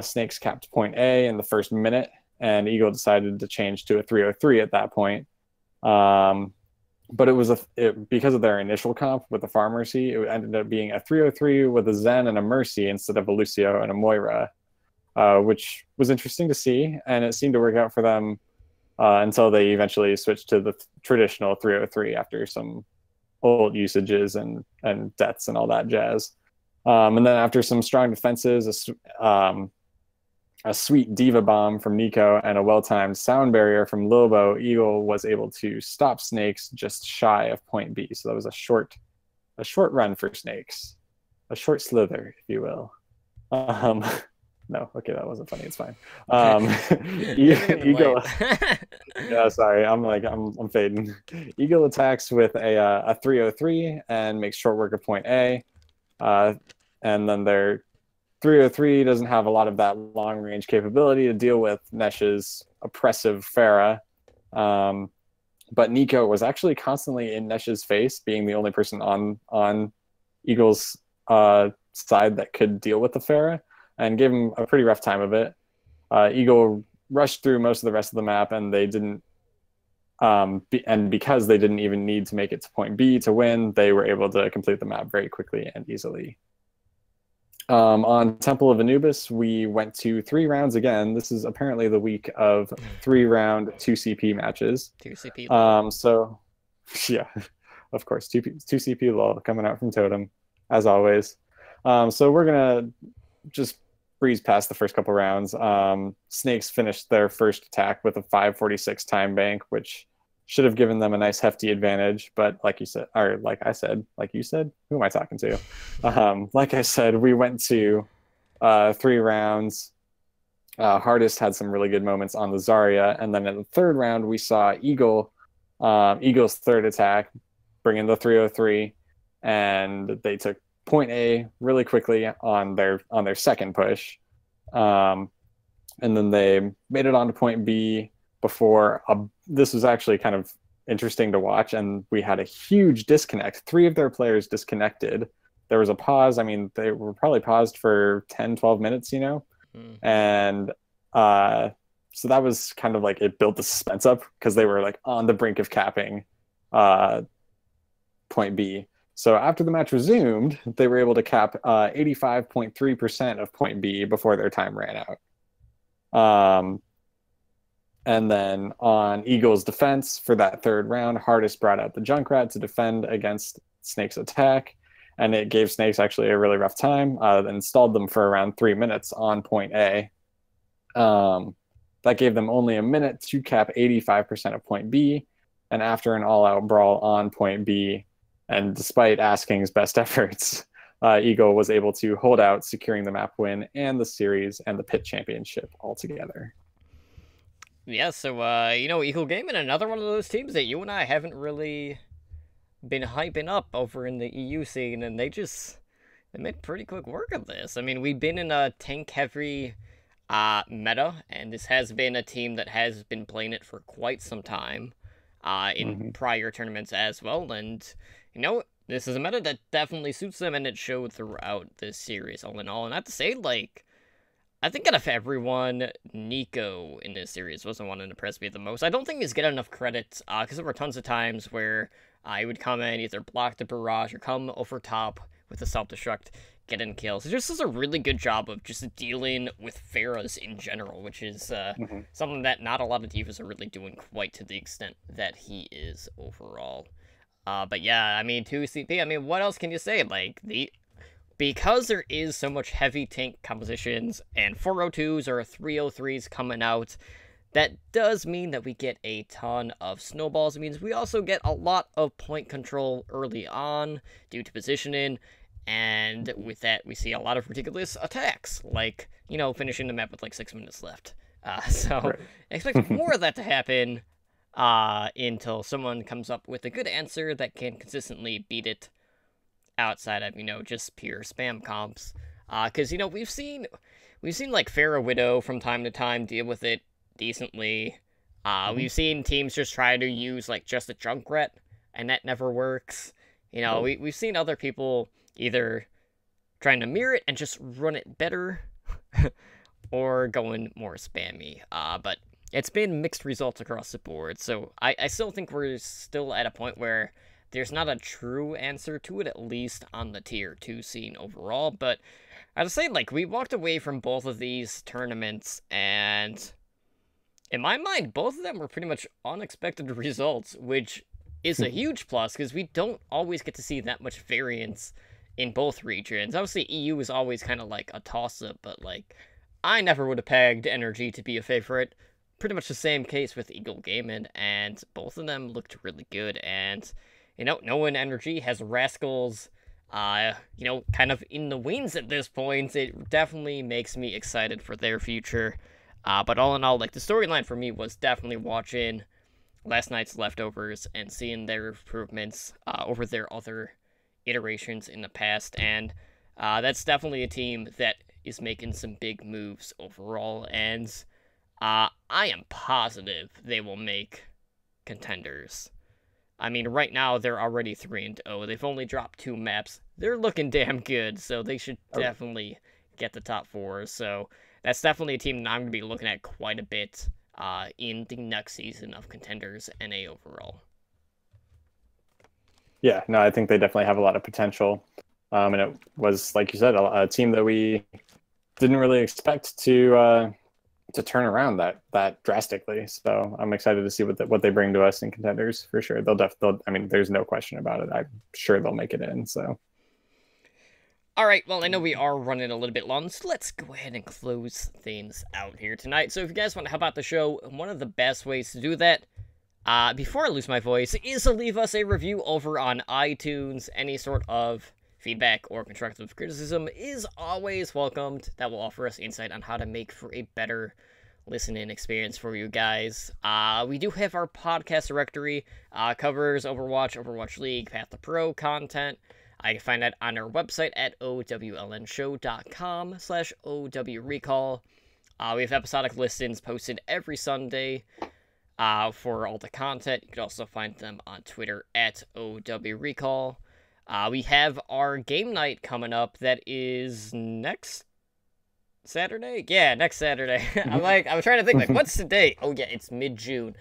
Snakes capped point A in the first minute, and Eagle decided to change to a 303 at that point. But it was because of their initial comp with the Pharmacy, it ended up being a 303 with a Zen and a Mercy instead of a Lucio and a Moira, which was interesting to see, and it seemed to work out for them until they eventually switched to the traditional 303 after some old usages and deaths and all that jazz. And then after some strong defenses, a sweet D.Va bomb from Nico and a well-timed sound barrier from Lobo, Eagle was able to stop Snakes just shy of point B. So that was a short run for Snakes, a short slither, if you will. No, okay, that wasn't funny. It's fine. Eagle. Yeah, sorry. I'm fading. Eagle attacks with a 303 and makes short work of point A, and then their 303 doesn't have a lot of that long range capability to deal with Nesh's oppressive Pharah. But Nico was actually constantly in Nesh's face, being the only person on Eagle's side that could deal with the Pharah, and gave him a pretty rough time of it. Eagle rushed through most of the rest of the map, and they didn't. And because they didn't even need to make it to point B to win, they were able to complete the map very quickly and easily. On Temple of Anubis, we went to 3 rounds again. This is apparently the week of 3-round 2CP matches. 2CP lol. So, yeah, of course, 2CP lol coming out from Totem, as always. So we're gonna just breeze past the first couple rounds. Snakes finished their first attack with a 5:46 time bank, which should have given them a nice hefty advantage. But like you said, or like you said, who am I talking to? Like I said, we went to 3 rounds. Hardest had some really good moments on the Zarya, and then in the third round we saw Eagle's third attack, bring in the 303, and they took point A really quickly on their second push, and then they made it on to point B before this was actually kind of interesting to watch, and we had a huge disconnect. 3 of their players disconnected. There was a pause. I mean, they were probably paused for 10-12 minutes, and so that was kind of like, it built the suspense up because they were like on the brink of capping point B. So after the match resumed, they were able to cap 85.3% of point B before their time ran out. And then on Eagle's defense for that third round, Hardest brought out the Junkrat to defend against Snake's attack, and it gave Snakes actually a really rough time. Then stalled them for around 3 minutes on point A. That gave them only a minute to cap 85% of point B, and after an all-out brawl on point B, and despite Asking's best efforts, Eagle was able to hold out, securing the map win and the series and the pit championship altogether. Yeah, so, Eagle Gaming, another one of those teams that you and I haven't really been hyping up over in the EU scene, and they made pretty quick work of this. I mean, we've been in a tank-heavy meta, and this has been a team that has been playing it for quite some time in prior tournaments as well, and, this is a meta that definitely suits them, and it showed throughout this series, all in all. And I have to say, I think out of everyone, Nico in this series was the one that impressed me the most. I don't think he's getting enough credit, because there were tons of times where he would come in, either block the barrage or come over top with a self-destruct, get in kills. He just does a really good job of just dealing with Pharahs in general, which is something that not a lot of divas are really doing quite to the extent that he is overall. But yeah, I mean, 2CP, I mean, what else can you say? Because there is so much heavy tank compositions and 402s or 303s coming out, that does mean that we get a ton of snowballs. It means we also get a lot of point control early on due to positioning, and with that we see a lot of ridiculous attacks, like, finishing the map with 6 minutes left. Right. Expect more of that to happen until someone comes up with a good answer that can consistently beat it outside of, just pure spam comps. Because, we've seen Pharah Widow from time to time deal with it decently. We've seen teams just try to use, just a Junkrat, and that never works. We've seen other people either trying to mirror it and just run it better, or going more spammy. But it's been mixed results across the board, so I still think we're still at a point where there's not a true answer to it, at least on the tier 2 scene overall. But I'd say, we walked away from both of these tournaments, and in my mind, both of them were pretty much unexpected results, which is a huge plus, because we don't always get to see that much variance in both regions. Obviously, EU is always kind of a toss-up, but, I never would have pegged NRG to be a favorite. Pretty much the same case with Eagle Gaming, and both of them looked really good, and knowing NRG has Rascals, kind of in the wings at this point, it definitely makes me excited for their future. But all in all, the storyline for me was definitely watching last night's Leftovers and seeing their improvements over their other iterations in the past, and that's definitely a team that is making some big moves overall, and I am positive they will make contenders. I mean, right now, they're already 3-0. They've only dropped 2 maps. They're looking damn good, so they should definitely get the top 4. So that's definitely a team that I'm going to be looking at quite a bit in the next season of Contenders NA overall. Yeah, no, I think they definitely have a lot of potential. And it was, like you said, a team that we didn't really expect to turn around that drastically. So I'm excited to see what they bring to us in contenders for sure. They'll I mean, there's no question about it. I'm sure they'll make it in. So. All right, well, I know we are running a little bit long, so let's go ahead and close things out here tonight. So if you guys want to help out the show, one of the best ways to do that, before I lose my voice, is to leave us a review over on iTunes. Any sort of feedback or constructive criticism is always welcomed. That will offer us insight on how to make for a better listening experience for you guys. We do have our podcast directory, covers Overwatch, Overwatch League, Path to Pro content. I can find that on our website at owlnshow.com/owrecall. We have episodic listings posted every Sunday for all the content. You can also find them on Twitter at owrecall. We have our game night coming up that is next Saturday? Yeah, next Saturday. I'm trying to think, like, what's the date? Oh, yeah, it's mid-June.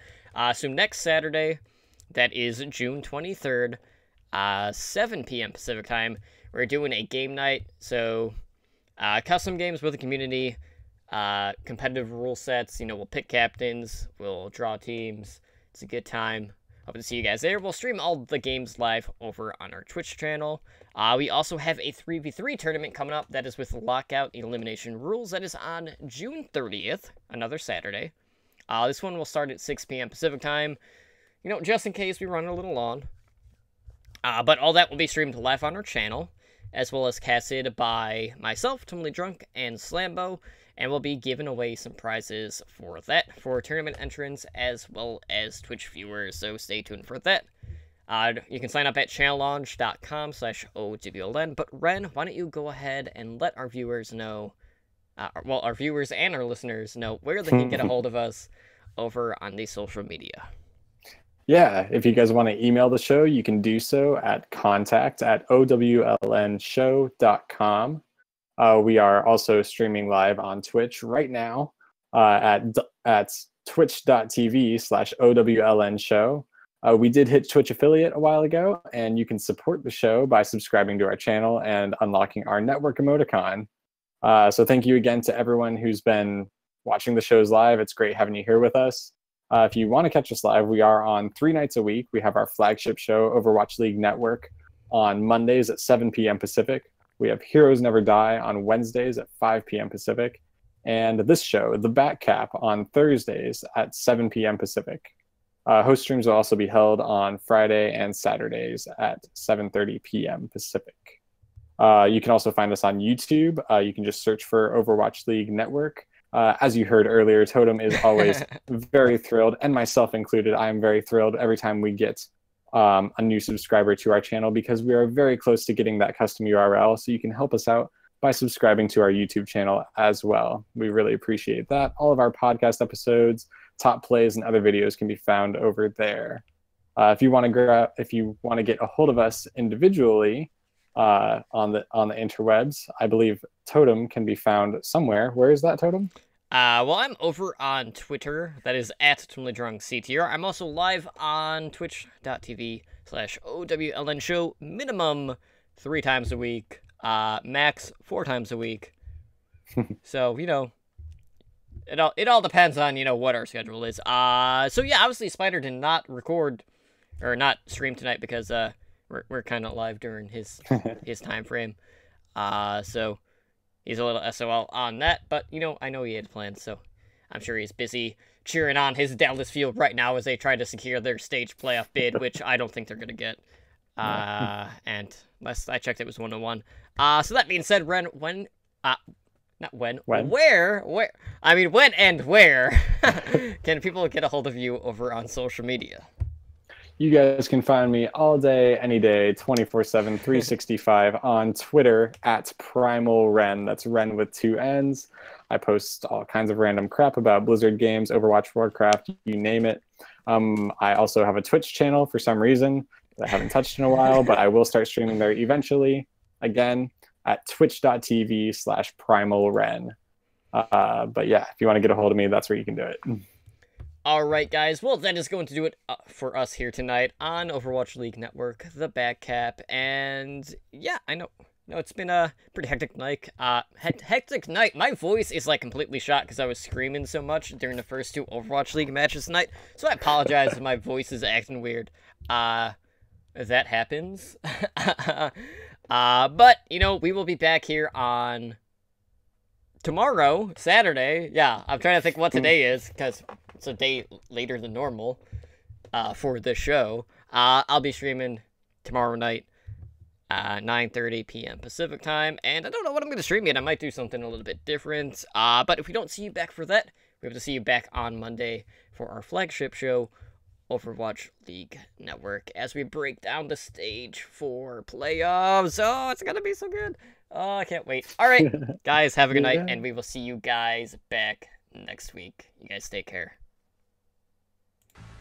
So next Saturday, that is June 23rd, 7 p.m. Pacific time, we're doing a game night. So, custom games with the community, competitive rule sets. We'll pick captains, we'll draw teams. It's a good time. Hope to see you guys there. We'll stream all the games live over on our Twitch channel. We also have a 3v3 tournament coming up that is with Lockout Elimination Rules. That is on June 30th, another Saturday. This one will start at 6 p.m. Pacific time, just in case we run a little long. But all that will be streamed live on our channel, as well as casted by myself, Totally Drunk, and Slambo, and we'll be giving away some prizes for that, for tournament entrants, as well as Twitch viewers, so stay tuned for that. You can sign up at channellounge.com/OWLN, but Ren, why don't you go ahead and let our viewers know, our viewers and our listeners know where they can get a hold of us over on the social media. Yeah, if you guys want to email the show, you can do so at contact@owlnshow.com. We are also streaming live on Twitch right now at twitch.tv/OWLNshow. We did hit Twitch affiliate a while ago, and you can support the show by subscribing to our channel and unlocking our network emoticon. So thank you again to everyone who's been watching the shows live. It's great having you here with us. If you want to catch us live, we are on 3 nights a week. We have our flagship show, Overwatch League Network, on Mondays at 7 p.m. Pacific. We have Heroes Never Die on Wednesdays at 5 p.m. Pacific. And this show, The Back Cap, on Thursdays at 7 p.m. Pacific. Host streams will also be held on Friday and Saturdays at 7:30 p.m. Pacific. You can also find us on YouTube. You can just search for Overwatch League Network. As you heard earlier, Totem is always very thrilled, and myself included. I am very thrilled every time we get a new subscriber to our channel, because we are very close to getting that custom URL, so you can help us out by subscribing to our YouTube channel as well. We really appreciate that. All of our podcast episodes, top plays, and other videos can be found over there. If you want to get a hold of us individually on the interwebs, I believe Totem can be found somewhere. Where is that, Totem? Well, I'm over on Twitter. That is at TotallyDrunkCTR. I'm also live on twitch.tv/OWLNshow, minimum 3 times a week, max 4 times a week. So, it all depends on, what our schedule is. So yeah, obviously Spider did not record, or not stream tonight, because, we're kind of live during his time frame. So he's a little SOL on that, but, I know he had plans, so I'm sure he's busy cheering on his Dallas field right now as they try to secure their stage playoff bid, which I don't think they're going to get. And last I checked, it was 1-1. So that being said, Ren, when and where can people get a hold of you over on social media? You guys can find me all day, any day, 24/7, 365 on Twitter at PrimalRen. That's Ren with 2 N's. I post all kinds of random crap about Blizzard games, Overwatch, Warcraft, you name it. I also have a Twitch channel for some reason that I haven't touched in a while, but I will start streaming there eventually. Again, at twitch.tv/PrimalRen. But yeah, if you want to get a hold of me, that's where you can do it. Alright, guys, well, that is going to do it for us here tonight on Overwatch League Network, The Back Cap, and yeah, I know No, it's been a pretty hectic night. Hectic night. My voice is like completely shot because I was screaming so much during the first 2 Overwatch League matches tonight. So I apologize if my voice is acting weird. That happens. But you know, we will be back here on tomorrow, Saturday. Yeah, I'm trying to think what today is because it's a day later than normal. For the show, I'll be streaming tomorrow night. 9:30 p.m. Pacific time, and I don't know what I'm going to stream yet. I might do something a little bit different, but if we don't see you back for that, we have to see you back on Monday for our flagship show, Overwatch League Network, as we break down the stage for playoffs. Oh, it's going to be so good. Oh, I can't wait. All right, guys, have a good night, and we will see you guys back next week. You guys take care.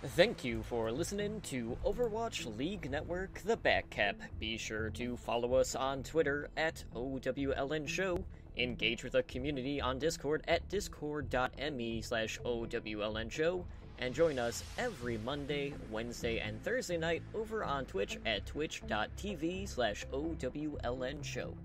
Thank you for listening to Overwatch League Network, The Backcap. Be sure to follow us on Twitter at OWLN Show, engage with the community on Discord at discord.me/OWLN Show, and join us every Monday, Wednesday, and Thursday night over on Twitch at twitch.tv/OWLN Show.